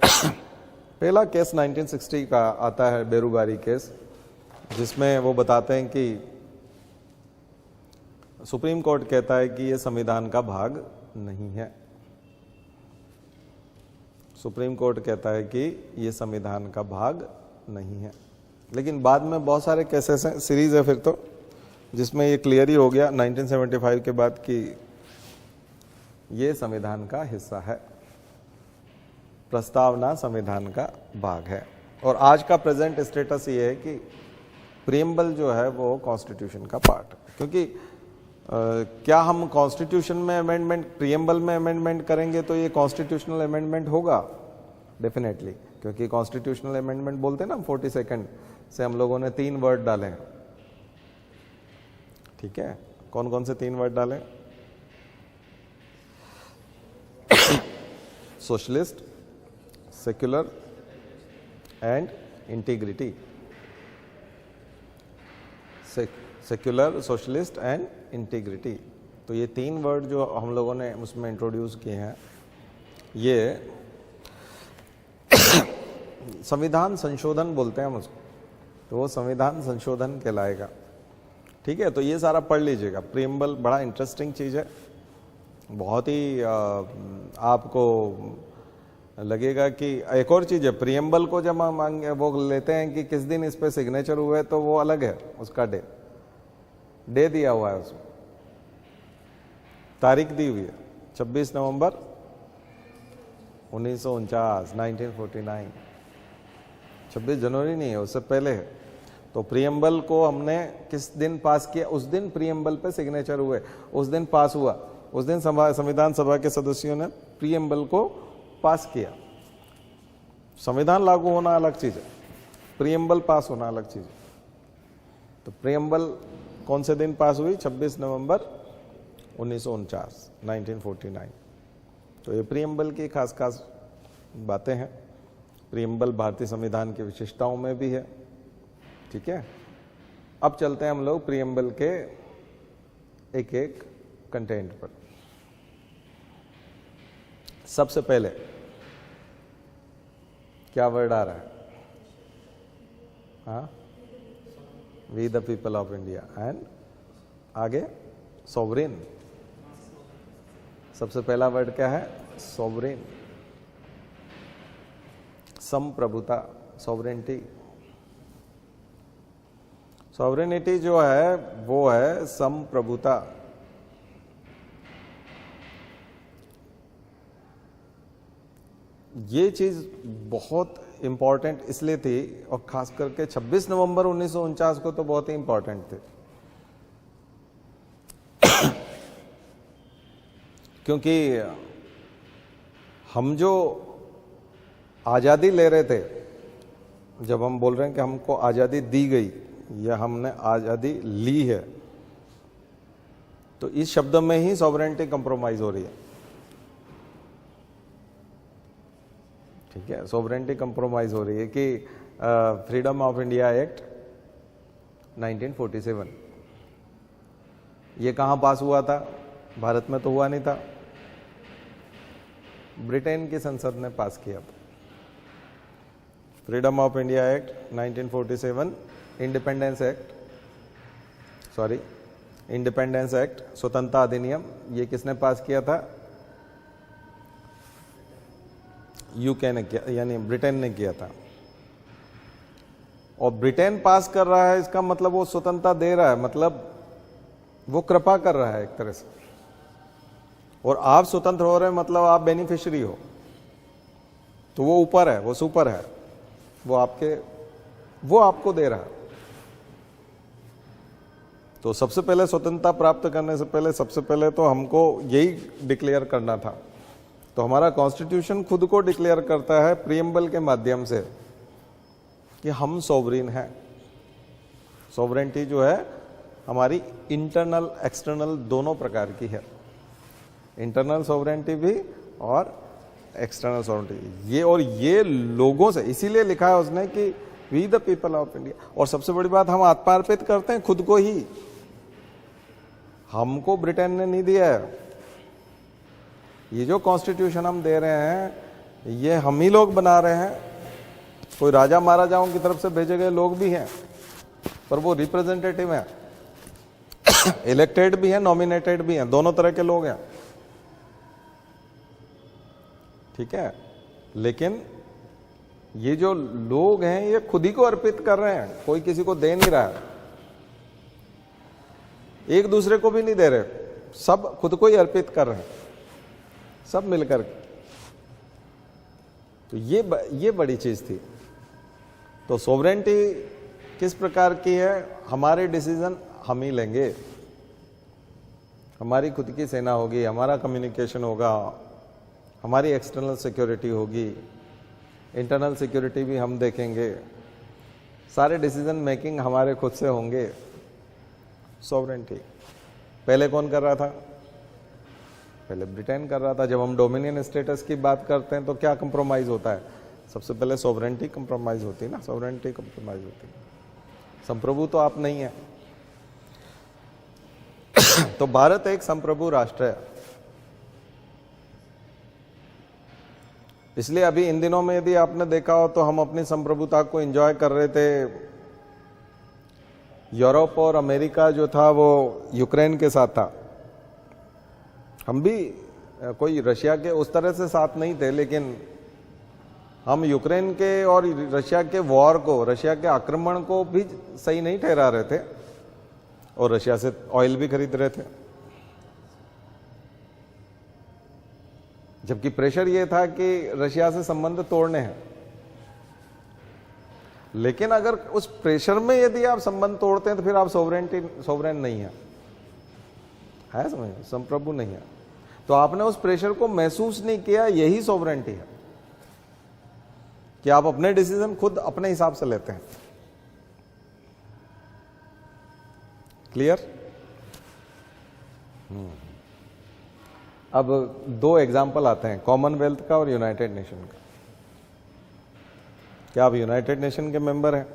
पहला केस 1960 का आता है, बेरुबारी केस, जिसमें वो बताते हैं कि सुप्रीम कोर्ट कहता है कि ये संविधान का भाग नहीं है। सुप्रीम कोर्ट कहता है कि ये संविधान का भाग नहीं है, लेकिन बाद में बहुत सारे केसेस हैं, सीरीज है फिर तो, जिसमें ये क्लियर ही हो गया 1975 के बाद कि ये संविधान का हिस्सा है, प्रस्तावना संविधान का भाग है। और आज का प्रेजेंट स्टेटस ये है कि प्रीएम्बल जो है वो कॉन्स्टिट्यूशन का पार्ट है। क्योंकि क्या हम कॉन्स्टिट्यूशन में अमेंडमेंट, प्रीएम्बल में अमेंडमेंट करेंगे तो ये कॉन्स्टिट्यूशनल अमेंडमेंट होगा डेफिनेटली, क्योंकि कॉन्स्टिट्यूशनल अमेंडमेंट बोलते हैं ना, 42 से हम लोगों ने 3 वर्ड डाले हैं। ठीक है, कौन कौन से 3 वर्ड डाले? Socialist, secular and integrity. Secular, socialist and integrity, तो ये 3 वर्ड जो हम लोगों ने उसमें इंट्रोड्यूस किए हैं, ये संविधान संशोधन बोलते हैं हम उसको, तो वो संविधान संशोधन कहलाएगा। ठीक है, तो ये सारा पढ़ लीजिएगा। प्रीएम्बल बड़ा इंटरेस्टिंग चीज़ है, बहुत ही आपको लगेगा कि एक और चीज़ है, प्रीएम्बल को जब हम वो लेते हैं कि किस दिन इस पे सिग्नेचर हुए, तो वो अलग है, उसका डे दिया हुआ है, उसमें तारीख दी हुई है 26 नवंबर 1949, 1949। 26 जनवरी नहीं है, उससे पहले है। तो प्रीएम्बल को हमने किस दिन पास किया? उस दिन प्रीएम्बल पे सिग्नेचर हुए, उस दिन पास हुआ, उस दिन संविधान सभा के सदस्यों ने प्रीएम्बल को पास किया। संविधान लागू होना अलग चीज है, प्रीएम्बल पास होना अलग चीज है। तो प्रीएम्बल कौन से दिन पास हुई? 26 नवंबर 1949, 1949। तो ये प्रीएम्बल की खास खास बातें हैं। प्रीएम्बल भारतीय संविधान की विशेषताओं में भी है। ठीक है, अब चलते हैं हम लोग प्रीएम्बल के एक एक कंटेंट पर। सबसे पहले क्या वर्ड आ रहा है? हाँ, we the people of India, and आगे सोवरेन। सबसे पहला वर्ड क्या है? सोवरेन, संप्रभुता, सोवरेनिटी। सॉवरेनिटी जो है वो है संप्रभुता। ये चीज बहुत इंपॉर्टेंट इसलिए थी, और खास करके 26 नवंबर 1949 को तो बहुत ही इंपॉर्टेंट थे, क्योंकि हम जो आजादी ले रहे थे, जब हम बोल रहे हैं कि हमको आजादी दी गई या हमने आजादी ली है, तो इस शब्द में ही सॉवरेनिटी कंप्रोमाइज हो रही है। ठीक है, सॉवरेनिटी कंप्रोमाइज हो रही है कि फ्रीडम ऑफ इंडिया एक्ट 1947, ये कहां पास हुआ था? भारत में तो हुआ नहीं था, ब्रिटेन की संसद ने पास किया था। Freedom of India act 1947, independence act, स्वतंत्रता अधिनियम, ये किसने पास किया था? यूके ने किया, यानी ब्रिटेन ने किया था। और ब्रिटेन पास कर रहा है, इसका मतलब वो स्वतंत्रता दे रहा है, मतलब वो कृपा कर रहा है एक तरह से। और आप स्वतंत्र हो रहे हैं, मतलब आप बेनिफिशियरी हो, तो वो ऊपर है, वो सुपर है, वो आपको दे रहा है। तो सबसे पहले स्वतंत्रता प्राप्त करने से पहले सबसे पहले तो हमको यही डिक्लेयर करना था। तो हमारा कॉन्स्टिट्यूशन खुद को डिक्लेयर करता है प्रीएम्बल के माध्यम से कि हम सोवरेन हैं। सोवरेनिटी जो है हमारी इंटरनल एक्सटर्नल दोनों प्रकार की है, इंटरनल सोवरेनिटी भी और एक्सटर्नल सोवरेनिटी। ये लोगों से, इसीलिए लिखा है उसने कि we the people of India. और सबसे बड़ी बात, हम आत्मार्पित करते हैं खुद को ही, हमको ब्रिटेन ने नहीं दिया है। ये जो कॉन्स्टिट्यूशन हम दे रहे हैं, ये हम ही लोग बना रहे हैं, कोई राजा महाराजाओं की तरफ से भेजे गए लोग भी हैं, पर वो रिप्रेजेंटेटिव हैं, इलेक्टेड भी हैं, नॉमिनेटेड भी हैं, दोनों तरह के लोग हैं, ठीक है। लेकिन ये जो लोग हैं ये खुद ही को अर्पित कर रहे हैं, कोई किसी को दे नहीं रहा है, एक दूसरे को भी नहीं दे रहे, सब खुद को ही अर्पित कर रहे हैं, सब मिलकर। तो ये बड़ी चीज थी। तो सोवरेंटी किस प्रकार की है, हमारे डिसीजन हम ही लेंगे, हमारी खुद की सेना होगी, हमारा कम्युनिकेशन होगा, हमारी एक्सटर्नल सिक्योरिटी होगी, इंटरनल सिक्योरिटी भी हम देखेंगे, सारे डिसीजन मेकिंग हमारे खुद से होंगे। सॉवरेंटी पहले कौन कर रहा था? पहले ब्रिटेन कर रहा था। जब हम डोमिनियन स्टेटस की बात करते हैं तो क्या कंप्रोमाइज होता है? सबसे पहले सॉवरेंटी कंप्रोमाइज होती है ना, सॉवरेंटी कंप्रोमाइज होती है। संप्रभु तो आप नहीं है। तो भारत एक संप्रभु राष्ट्र है, इसलिए अभी इन दिनों में यदि आपने देखा हो तो हम अपनी संप्रभुता को एंजॉय कर रहे थे। यूरोप और अमेरिका जो था वो यूक्रेन के साथ था, हम भी कोई रशिया के उस तरह से साथ नहीं थे, लेकिन हम यूक्रेन के और रशिया के वॉर को, रशिया के आक्रमण को भी सही नहीं ठहरा रहे थे, और रशिया से ऑयल भी खरीद रहे थे। जबकि प्रेशर ये था कि रशिया से संबंध तोड़ने हैं। लेकिन अगर उस प्रेशर में यदि आप संबंध तोड़ते हैं तो फिर आप सोवरेन नहीं है समझ, संप्रभु नहीं है। तो आपने उस प्रेशर को महसूस नहीं किया, यही सोवरेंटी है कि आप अपने डिसीजन खुद अपने हिसाब से लेते हैं। क्लियर? अब दो एग्जाम्पल आते हैं, कॉमनवेल्थ का और यूनाइटेड नेशन का। क्या आप यूनाइटेड नेशन के मेंबर हैं?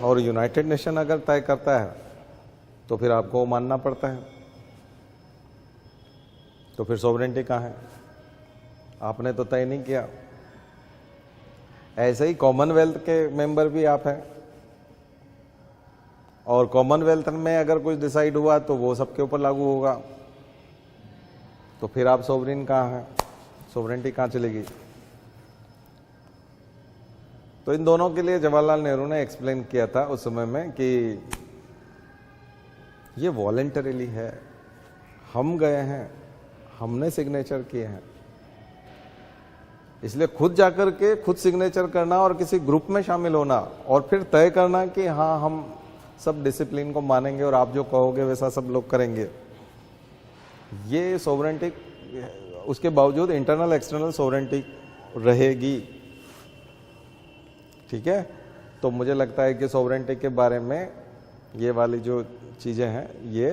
और यूनाइटेड नेशन अगर तय करता है तो फिर आपको मानना पड़ता है, तो फिर सॉवरेंटी कहाँ है? आपने तो तय नहीं किया। ऐसे ही कॉमनवेल्थ के मेंबर भी आप हैं, और कॉमनवेल्थ में अगर कुछ डिसाइड हुआ तो वो सबके ऊपर लागू होगा, तो फिर आप सोवरेन कहाँ हैं? सोवरेंटी कहाँ चलेगी? तो इन दोनों के लिए जवाहरलाल नेहरू ने एक्सप्लेन किया था उस समय में कि ये वॉलेंटरीली है, हम गए हैं, हमने सिग्नेचर किए हैं, इसलिए खुद जाकर के खुद सिग्नेचर करना और किसी ग्रुप में शामिल होना और फिर तय करना कि हाँ हम सब डिसिप्लिन को मानेंगे और आप जो कहोगे वैसा सब लोग करेंगे, ये सोवरेंटी, उसके बावजूद इंटरनल एक्सटर्नल सोवरेंटी रहेगी। ठीक है? तो मुझे लगता है कि सोवरेंटी के बारे में ये वाली जो चीजें हैं ये,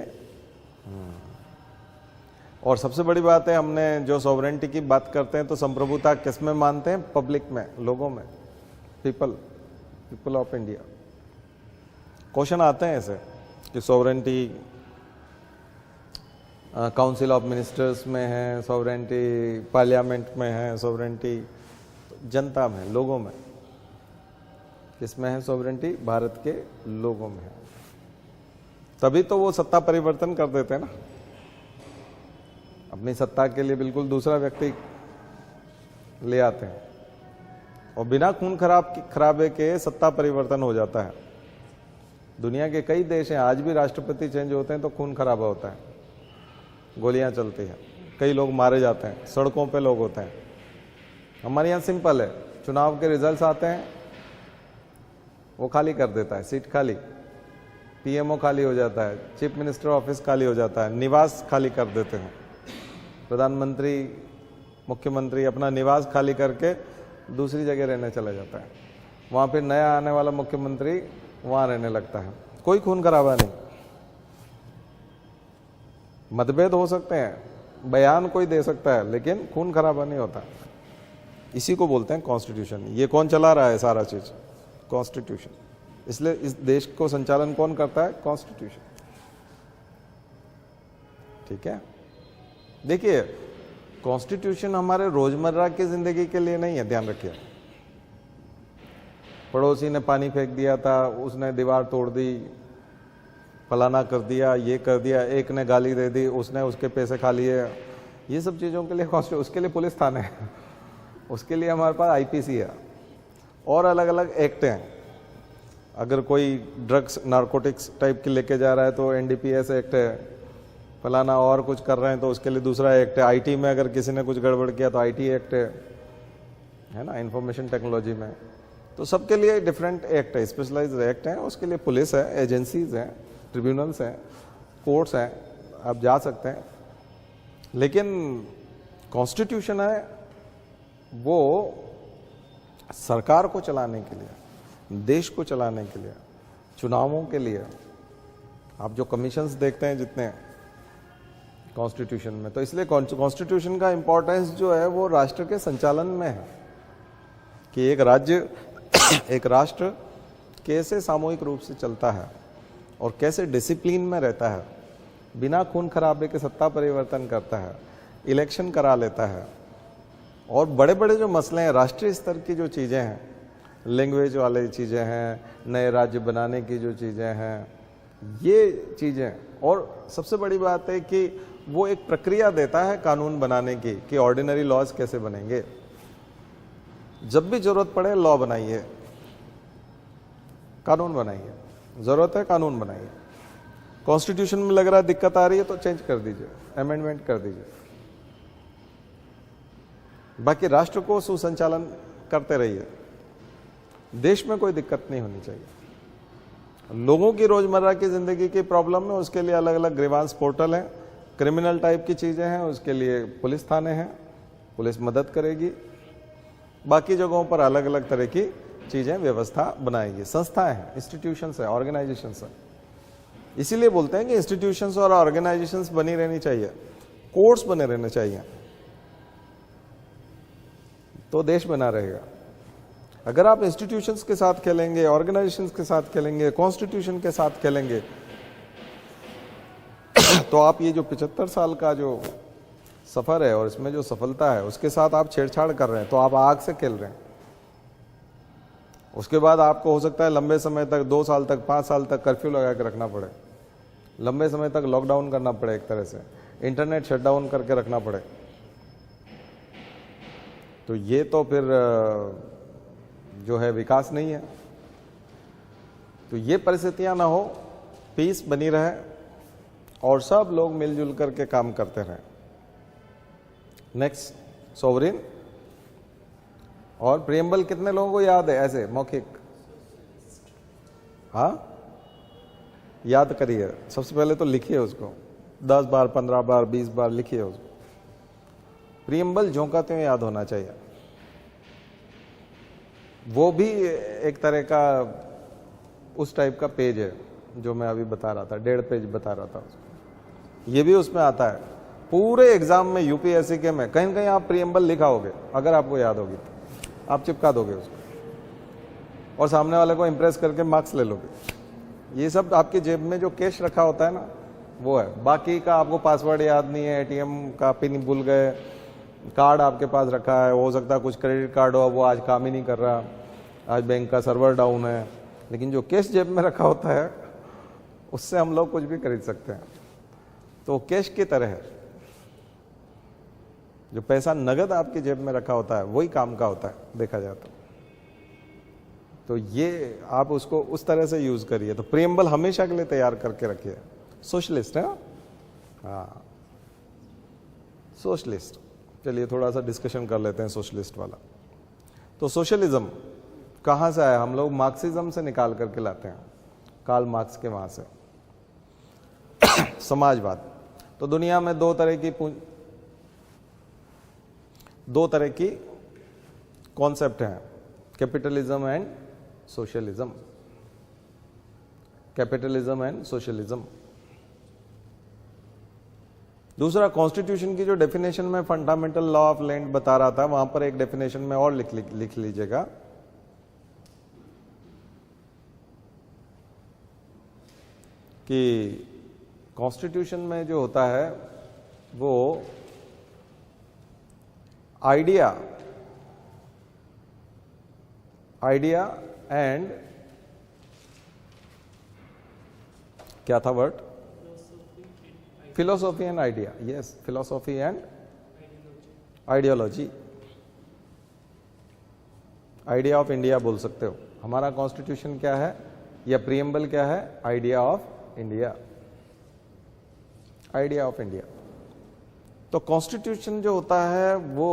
और सबसे बड़ी बात है, हमने जो सोवरेंटी की बात करते हैं तो संप्रभुता किस में मानते हैं? पब्लिक में, लोगों में, पीपल ऑफ इंडिया। क्वेश्चन आते हैं ऐसे कि सोवरेंटी काउंसिल ऑफ मिनिस्टर्स में है, सोवरेंटी पार्लियामेंट में है, सोवरेंटी जनता में, लोगों में। किसमें है सोवरेंटी? भारत के लोगों में है। तभी तो वो सत्ता परिवर्तन कर देते हैं ना, अपनी सत्ता के लिए बिल्कुल दूसरा व्यक्ति ले आते हैं, और बिना खून खराबे के सत्ता परिवर्तन हो जाता है। दुनिया के कई देश हैं, आज भी राष्ट्रपति चेंज होते हैं तो खून खराबा होता है, गोलियां चलती हैं, कई लोग मारे जाते हैं, सड़कों पे लोग होते हैं। हमारे यहाँ सिंपल है, चुनाव के रिजल्ट्स आते हैं, वो खाली कर देता है, सीट खाली, पीएमओ खाली हो जाता है, चीफ मिनिस्टर ऑफिस खाली हो जाता है, निवास खाली कर देते हैं। प्रधानमंत्री, मुख्यमंत्री अपना निवास खाली करके दूसरी जगह रहने चला जाता है, वहां फिर नया आने वाला मुख्यमंत्री वहां रहने लगता है। कोई खून खराबा नहीं। मतभेद हो सकते हैं, बयान कोई दे सकता है, लेकिन खून खराबा नहीं होता। इसी को बोलते हैं कॉन्स्टिट्यूशन। ये कौन चला रहा है सारा चीज? कॉन्स्टिट्यूशन। इसलिए इस देश को संचालन कौन करता है? कॉन्स्टिट्यूशन। ठीक है? देखिए, कॉन्स्टिट्यूशन हमारे रोजमर्रा की जिंदगी के लिए नहीं है, ध्यान रखिए। पड़ोसी ने पानी फेंक दिया था, उसने दीवार तोड़ दी, फलाना कर दिया, ये कर दिया, एक ने गाली दे दी, उसने उसके पैसे खा लिए, ये सब चीज़ों के लिए उसके लिए पुलिस थाने है, उसके लिए हमारे पास आईपीसी है और अलग अलग एक्ट हैं। अगर कोई ड्रग्स नारकोटिक्स टाइप की लेके जा रहा है तो एनडीपीएस एक्ट है, फलाना और कुछ कर रहे हैं तो उसके लिए दूसरा एक्ट है, आईटी में अगर किसी ने कुछ गड़बड़ किया तो आईटी एक्ट है ना, इंफॉर्मेशन टेक्नोलॉजी में। तो सबके लिए डिफरेंट एक्ट है, स्पेशलाइज्ड एक्ट है, उसके लिए पुलिस है, एजेंसीज हैं, ट्रिब्यूनल्स हैं, कोर्ट्स हैं, आप जा सकते हैं। लेकिन कॉन्स्टिट्यूशन है वो सरकार को चलाने के लिए, देश को चलाने के लिए, चुनावों के लिए। आप जो कमीशंस देखते हैं जितने कॉन्स्टिट्यूशन में, तो इसलिए कॉन्स्टिट्यूशन का इंपॉर्टेंस जो है वो राष्ट्र के संचालन में है कि एक राज्य एक राष्ट्र कैसे सामूहिक रूप से चलता है और कैसे डिसिप्लिन में रहता है, बिना खून खराबे के सत्ता परिवर्तन करता है, इलेक्शन करा लेता है। और बड़े बड़े जो मसले हैं, राष्ट्रीय स्तर की जो चीज़ें हैं, लैंग्वेज वाली चीज़ें हैं, नए राज्य बनाने की जो चीज़ें हैं, ये चीज़ें, और सबसे बड़ी बात है कि वो एक प्रक्रिया देता है कानून बनाने की कि ऑर्डिनरी लॉज कैसे बनेंगे। जब भी जरूरत पड़े लॉ बनाइए, कानून बनाइए, जरूरत है कानून बनाइए। कॉन्स्टिट्यूशन में लग रहा है दिक्कत आ रही है तो चेंज कर दीजिए, अमेंडमेंट कर दीजिए। बाकी राष्ट्र को सुसंचालन करते रहिए, देश में कोई दिक्कत नहीं होनी चाहिए। लोगों की रोजमर्रा की जिंदगी की प्रॉब्लम है, उसके लिए अलग अलग ग्रीवांस पोर्टल हैं, क्रिमिनल टाइप की चीजें हैं, उसके लिए पुलिस थाने हैं, पुलिस मदद करेगी। बाकी जगहों पर अलग अलग तरह की चीजें व्यवस्था बनाएगी। संस्थाएं हैं, इंस्टीट्यूशंस है, ऑर्गेनाइजेशंस है। इसीलिए बोलते हैं कि इंस्टीट्यूशंस और ऑर्गेनाइजेशंस बनी रहनी चाहिए, कोर्ट्स बने रहने चाहिए, तो देश बना रहेगा। अगर आप इंस्टीट्यूशंस के साथ खेलेंगे, ऑर्गेनाइजेशंस के साथ खेलेंगे, कॉन्स्टिट्यूशन के साथ खेलेंगे, तो आप ये जो 75 साल का जो सफर है और इसमें जो सफलता है उसके साथ आप छेड़छाड़ कर रहे हैं, तो आप आग से खेल रहे हैं। उसके बाद आपको हो सकता है लंबे समय तक, 2 साल तक, 5 साल तक कर्फ्यू लगा के रखना पड़े, लंबे समय तक लॉकडाउन करना पड़े, एक तरह से इंटरनेट शटडाउन करके रखना पड़े। तो ये तो फिर जो है विकास नहीं है। तो ये परिस्थितियां ना हो, पीस बनी रहे और सब लोग मिलजुल करके काम करते रहें। नेक्स्ट, सोवरिन और प्रियम्बल कितने लोगों को याद है ऐसे मौखिक? हाँ, याद करिए। सबसे पहले तो लिखिए उसको 10 बार, 15 बार, 20 बार लिखिए उसको। प्रियम्बल झोंकाते हुए याद होना चाहिए। वो भी एक तरह का उस टाइप का पेज है जो मैं अभी बता रहा था, 1.5 पेज बता रहा था उसको। ये भी उसमें आता है। पूरे एग्जाम में यूपीएससी के में कहीं कहीं आप प्रियम्बल लिखा होगे, अगर आपको याद होगी तो आप चिपका दोगे उसको और सामने वाले को इंप्रेस करके मार्क्स ले लोगे। ये सब आपकी जेब में जो कैश रखा होता है ना, वो है। बाकी का आपको पासवर्ड याद नहीं है, एटीएम का पिन भूल गए, कार्ड आपके पास रखा है, हो सकता है कुछ क्रेडिट कार्ड हो, वो आज काम ही नहीं कर रहा, आज बैंक का सर्वर डाउन है, लेकिन जो कैश जेब में रखा होता है उससे हम लोग कुछ भी खरीद सकते हैं। तो कैश की तरह है, जो पैसा नगद आपकी जेब में रखा होता है वही काम का होता है देखा जाए तो ये आप उसको उस तरह से यूज करिए। तो प्रियम्बल हमेशा के लिए तैयार करके रखिए। सोशलिस्ट है, हाँ सोशलिस्ट। चलिए थोड़ा सा डिस्कशन कर लेते हैं सोशलिस्ट वाला। तो सोशलिज्म कहाँ से आया? हम लोग मार्क्सिज्म से निकाल करके लाते हैं, कार्ल मार्क्स के वहां से। समाजवाद। तो दुनिया में दो तरह की कॉन्सेप्ट हैं, capitalism and socialism. Capitalism and socialism. दूसरा, कॉन्स्टिट्यूशन की जो डेफिनेशन में फंडामेंटल लॉ ऑफ लैंड बता रहा था, वहां पर एक डेफिनेशन में और लिख लीजिएगा कि कॉन्स्टिट्यूशन में जो होता है वो आइडिया एंड क्या था word? Philosophy and idea. Yes, philosophy and ideology. Idea of India बोल सकते हो. हमारा कॉन्स्टिट्यूशन क्या है या प्रीएम्बल क्या है? Idea of India. Idea of India. तो कॉन्स्टिट्यूशन जो होता है वो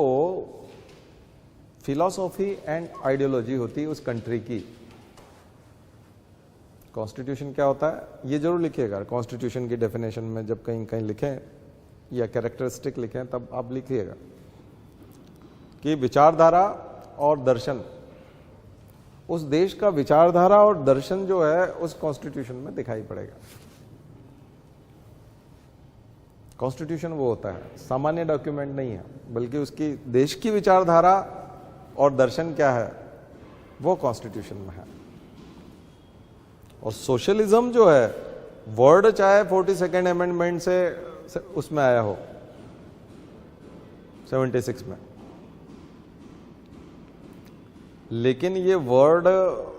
फिलॉसफी एंड आइडियोलॉजी होती है उस कंट्री की. कॉन्स्टिट्यूशन क्या होता है ये जरूर लिखिएगा. कॉन्स्टिट्यूशन की डेफिनेशन में जब कहीं कहीं लिखें या कैरेक्टरिस्टिक लिखें तब आप लिखिएगा कि विचारधारा और दर्शन, उस देश का विचारधारा और दर्शन जो है उस कॉन्स्टिट्यूशन में दिखाई पड़ेगा. कॉन्स्टिट्यूशन वो होता है, सामान्य डॉक्यूमेंट नहीं है, बल्कि उसकी देश की विचारधारा और दर्शन क्या है वो कॉन्स्टिट्यूशन में है. और सोशलिज्म जो है वर्ड चाहे 42nd अमेंडमेंट से उसमें आया हो 76 में, लेकिन ये वर्ड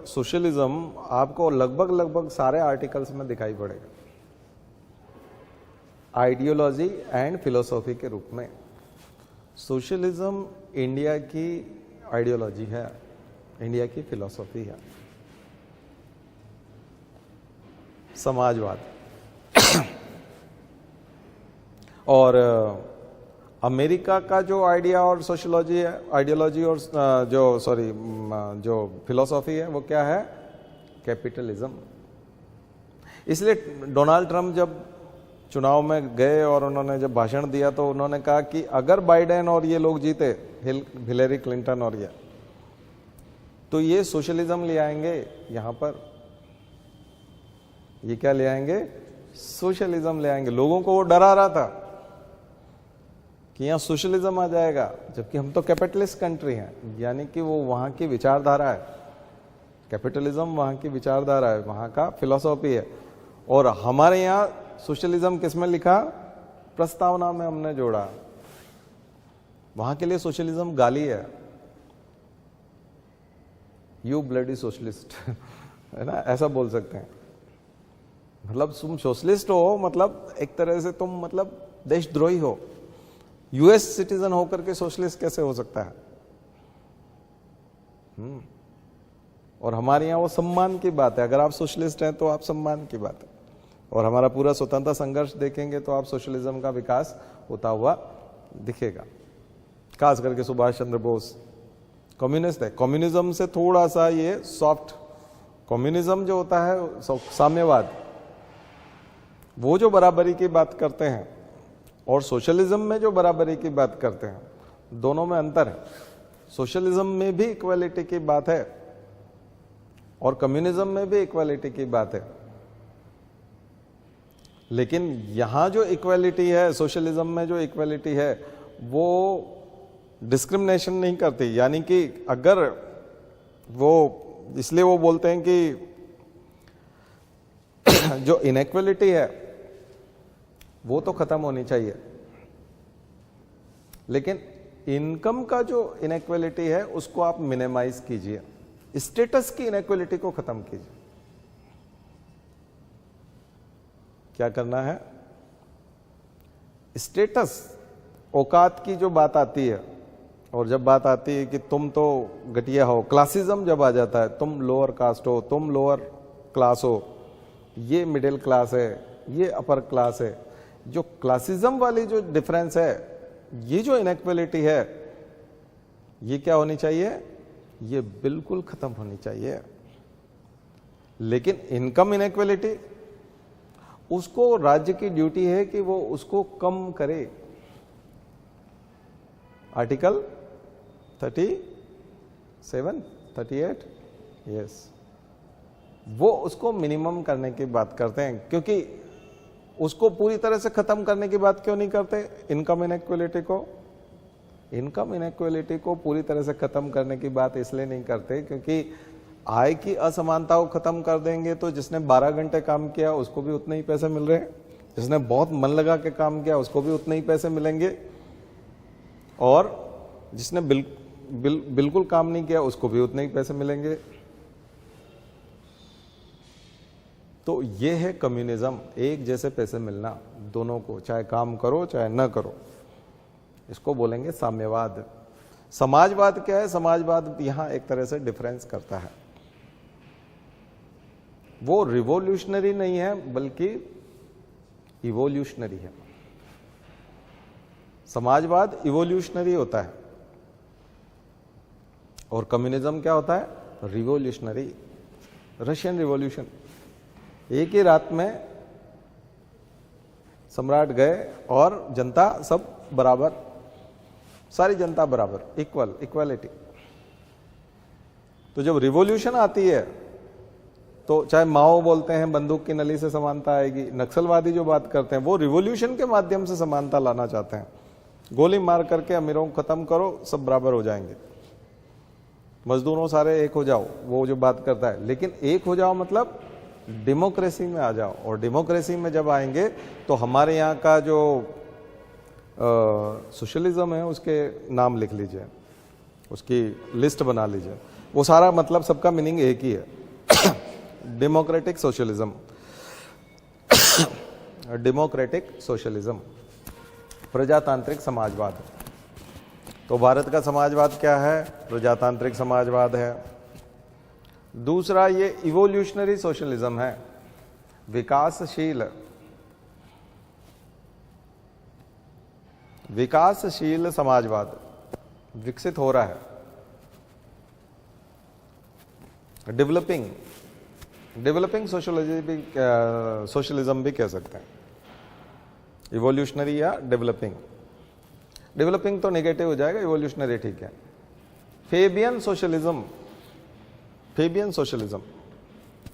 सोशलिज्म आपको लगभग सारे आर्टिकल्स में दिखाई पड़ेगा आइडियोलॉजी एंड फिलोसॉफी के रूप में. सोशलिज्म इंडिया की आइडियोलॉजी है, इंडिया की फिलोसॉफी है. समाजवाद और अमेरिका का जो आइडिया और सोशलॉजी है, आइडियोलॉजी और जो फिलोसॉफी है वो क्या है? कैपिटलिज्म. इसलिए डोनाल्ड ट्रंप जब चुनाव में गए और उन्होंने जब भाषण दिया तो उन्होंने कहा कि अगर बाइडेन और ये लोग जीते, हिलेरी क्लिंटन और ये, तो ये सोशलिज्म ले आएंगे यहां पर. ये क्या ले आएंगे? सोशलिज्म ले आएंगे. लोगों को वो डरा रहा था कि यहां सोशलिज्म आ जाएगा, जबकि हम तो कैपिटलिस्ट कंट्री हैं. यानी कि वो वहां की विचारधारा है. कैपिटलिज्म वहां की विचारधारा है, वहां का फिलॉसफी है. और हमारे यहां सोशलिज्म किसमें लिखा? प्रस्तावना में हमने जोड़ा. वहां के लिए सोशलिज्म गाली है. यू ब्लडी सोशलिस्ट है ना, ऐसा बोल सकते हैं. मतलब तुम सोशलिस्ट हो, मतलब एक तरह से तुम मतलब देशद्रोही हो. यूएस सिटीजन होकर के सोशलिस्ट कैसे हो सकता है? और हमारे यहां वो सम्मान की बात है. अगर आप सोशलिस्ट हैं तो आप सम्मान की बात है. और हमारा पूरा स्वतंत्रता संघर्ष देखेंगे तो आप सोशलिज्म का विकास होता हुआ दिखेगा. खास करके सुभाष चंद्र बोस कम्युनिस्ट है. कम्युनिज्म से थोड़ा सा ये सॉफ्ट, कम्युनिज्म जो होता है साम्यवाद, वो जो बराबरी की बात करते हैं, और सोशलिज्म में जो बराबरी की बात करते हैं, दोनों में अंतर है. सोशलिज्म में भी इक्वालिटी की बात है और कम्युनिज्म में भी इक्वालिटी की बात है. लेकिन यहां जो इक्वालिटी है, सोशलिज्म में जो इक्वालिटी है, वो डिस्क्रिमिनेशन नहीं करती. यानी कि अगर वो, इसलिए वो बोलते हैं कि जो इनइक्वालिटी है वो तो खत्म होनी चाहिए, लेकिन इनकम का जो इनइक्वालिटी है उसको आप मिनिमाइज कीजिए. स्टेटस की इनइक्वालिटी को खत्म कीजिए. क्या करना है? स्टेटस, औकात की जो बात आती है, और जब बात आती है कि तुम तो घटिया हो, क्लासिज्म जब आ जाता है, तुम लोअर कास्ट हो, तुम लोअर क्लास हो, ये मिडिल क्लास है, ये अपर क्लास है, जो क्लासिज्म वाली जो डिफरेंस है, ये जो इनइक्वालिटी है, ये क्या होनी चाहिए? ये बिल्कुल खत्म होनी चाहिए. लेकिन इनकम इनइक्वालिटी, उसको राज्य की ड्यूटी है कि वो उसको कम करे. आर्टिकल 37, 38, यस, वो उसको मिनिमम करने की बात करते हैं. क्योंकि उसको पूरी तरह से खत्म करने की बात क्यों नहीं करते? इनकम इनइक्वालिटी को पूरी तरह से खत्म करने की बात इसलिए नहीं करते क्योंकि आय की असमानता को खत्म कर देंगे तो जिसने 12 घंटे काम किया उसको भी उतने ही पैसे मिल रहे हैं, जिसने बहुत मन लगा के काम किया उसको भी उतने ही पैसे मिलेंगे, और जिसने बिल्कुल काम नहीं किया उसको भी उतने ही पैसे मिलेंगे. तो ये है कम्युनिज्म, एक जैसे पैसे मिलना दोनों को, चाहे काम करो चाहे न करो, इसको बोलेंगे साम्यवाद। समाजवाद क्या है? समाजवाद यहां एक तरह से डिफरेंस करता है, वो रिवोल्यूशनरी नहीं है बल्कि इवोल्यूशनरी है। समाजवाद इवोल्यूशनरी होता है और कम्युनिज्म क्या होता है? रिवोल्यूशनरी। रशियन रिवॉल्यूशन, एक ही रात में सम्राट गए और जनता सब बराबर, सारी जनता बराबर, इक्वालिटी। तो जब रिवॉल्यूशन आती है तो चाहे माओ बोलते हैं बंदूक की नली से समानता आएगी, नक्सलवादी जो बात करते हैं वो रिवॉल्यूशन के माध्यम से समानता लाना चाहते हैं, गोली मार करके अमीरों को खत्म करो सब बराबर हो जाएंगे, मजदूरों सारे एक हो जाओ, वो जो बात करता है। लेकिन एक हो जाओ मतलब डेमोक्रेसी में आ जाओ, और डेमोक्रेसी में जब आएंगे तो हमारे यहाँ का जो सोशलिज्म है उसके नाम लिख लीजिए, उसकी लिस्ट बना लीजिए, वो सारा मतलब सबका मीनिंग एक ही है, डेमोक्रेटिक सोशलिज्म। डेमोक्रेटिक सोशलिज्म, प्रजातांत्रिक समाजवाद। तो भारत का समाजवाद क्या है? प्रजातांत्रिक समाजवाद है। दूसरा ये इवोल्यूशनरी सोशलिज्म है, विकासशील, विकासशील समाजवाद विकसित हो रहा है, डेवलपिंग सोशलिज्म भी कह सकते हैं, इवोल्यूशनरी या डेवलपिंग तो नेगेटिव हो जाएगा, इवोल्यूशनरी ठीक है। फेबियन सोशलिज्म,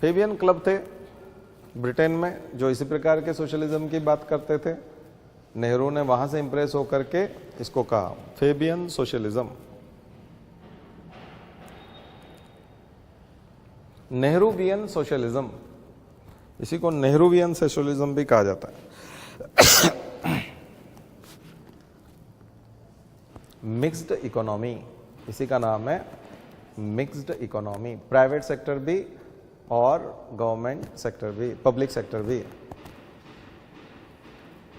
फेबियन क्लब थे ब्रिटेन में जो इसी प्रकार के सोशलिज्म की बात करते थे, नेहरू ने वहां से इंप्रेस होकर के इसको कहा फेबियन सोशलिज्म। नेहरूवियन सोशलिज्म, इसी को नेहरूवियन सोशलिज्म भी कहा जाता है। मिक्स्ड इकोनॉमी, इसी का नाम है मिक्स्ड इकोनॉमी, प्राइवेट सेक्टर भी और गवर्नमेंट सेक्टर भी, पब्लिक सेक्टर भी,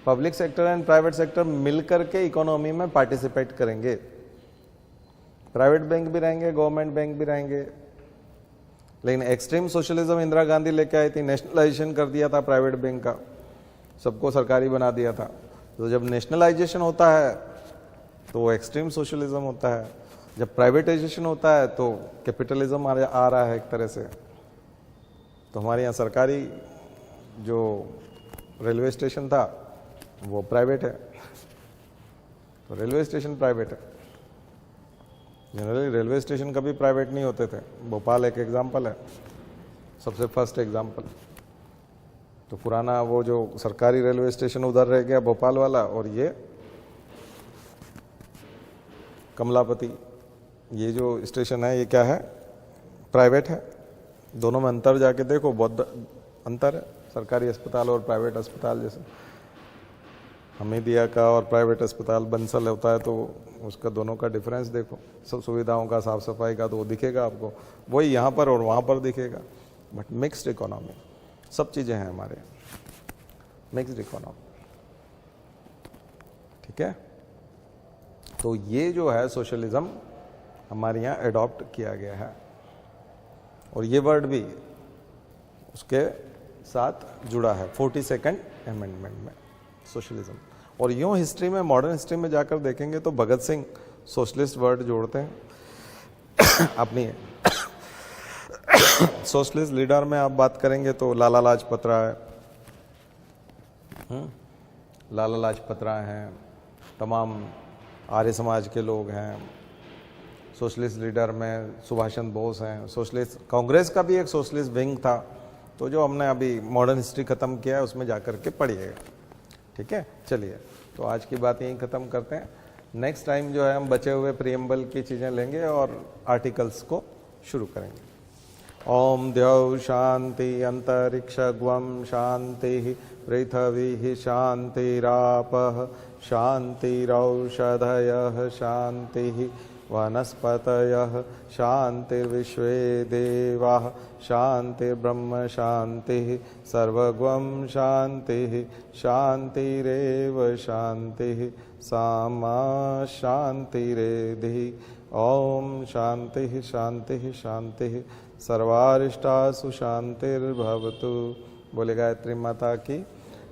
public sector and private sector मिलकर के इकोनॉमी में पार्टिसिपेट करेंगे, प्राइवेट बैंक भी रहेंगे गवर्नमेंट बैंक भी रहेंगे। लेकिन एक्सट्रीम सोशलिज्म इंदिरा गांधी लेके आई थी, नेशनलाइजेशन कर दिया था प्राइवेट बैंक का, सबको सरकारी बना दिया था। तो जब नेशनलाइजेशन होता है तो एक्सट्रीम सोशलिज्म होता है, जब प्राइवेटाइजेशन होता है तो कैपिटलिज्म आ रहा है एक तरह से। तो हमारे यहाँ सरकारी जो रेलवे स्टेशन था वो प्राइवेट है, तो रेलवे स्टेशन प्राइवेट है। जनरली रेलवे स्टेशन कभी प्राइवेट नहीं होते थे, भोपाल एक एग्जाम्पल है, सबसे फर्स्ट एग्जाम्पल। तो पुराना वो जो सरकारी रेलवे स्टेशन उधर रह गया भोपाल वाला, और ये कमलापति, ये जो स्टेशन है ये क्या है? प्राइवेट है। दोनों में अंतर जाके देखो, बहुत अंतर है, सरकारी अस्पताल और प्राइवेट अस्पताल। जैसे हमीदिया का और प्राइवेट अस्पताल बंसल होता है तो उसका दोनों का डिफरेंस देखो, सब सुविधाओं का, साफ सफाई का, तो वो दिखेगा आपको, वही यहाँ पर और वहाँ पर दिखेगा। बट मिक्स्ड इकोनॉमी, सब चीज़ें हैं हमारे मिक्स्ड इकोनॉमी, ठीक है। तो ये जो है सोशलिज्म हमारे यहाँ एडॉप्ट किया गया है, और ये वर्ड भी उसके साथ जुड़ा है 42nd अमेंडमेंट में, सोशलिज्म। और यूं हिस्ट्री में, मॉडर्न हिस्ट्री में जाकर देखेंगे तो भगत सिंह सोशलिस्ट वर्ड जोड़ते हैं अपनी सोशलिस्ट लीडर में आप बात करेंगे तो लाला लाजपत राय, लाला लाजपत राय हैं, तमाम आर्य समाज के लोग हैं। सोशलिस्ट लीडर में सुभाष चंद्र बोस हैं। सोशलिस्ट कांग्रेस का भी एक सोशलिस्ट विंग था, तो जो हमने अभी मॉडर्न हिस्ट्री खत्म किया है उसमें जाकर के पढ़िएगा, ठीक है। चलिए, तो आज की बात यहीं खत्म करते हैं। नेक्स्ट टाइम जो है हम बचे हुए प्रियम्बल की चीज़ें लेंगे और आर्टिकल्स को शुरू करेंगे। ओम द्यौ शांति अंतरिक्षग्वम शांति पृथ्वी शांतिरापः शांतिरौषधयः शांति वनस्पतयः शान्तिर्विश्वे देवाः शान्तिर्ब्रह्म शान्तिः सर्वगं शान्तिः शान्तिरेव शान्तिः सामा शान्तिरेधि। ओम शान्तिः शान्तिः शान्तिः सर्वारिष्टासु शान्तिर्भवतु। बोले गायत्री माता की,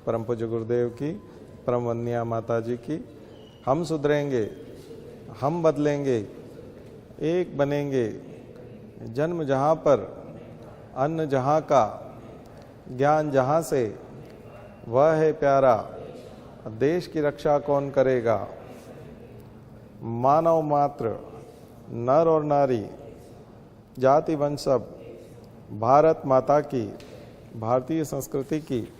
परम पूज्य गुरुदेव की, परम वंदनीय माता जी की। हम सुधरेंगे, हम बदलेंगे, एक बनेंगे। जन्म जहाँ पर, अन्न जहाँ का, ज्ञान जहाँ से, वह है प्यारा। देश की रक्षा कौन करेगा? मानव मात्र, नर और नारी, जाति वंश सब भारत माता की, भारतीय संस्कृति की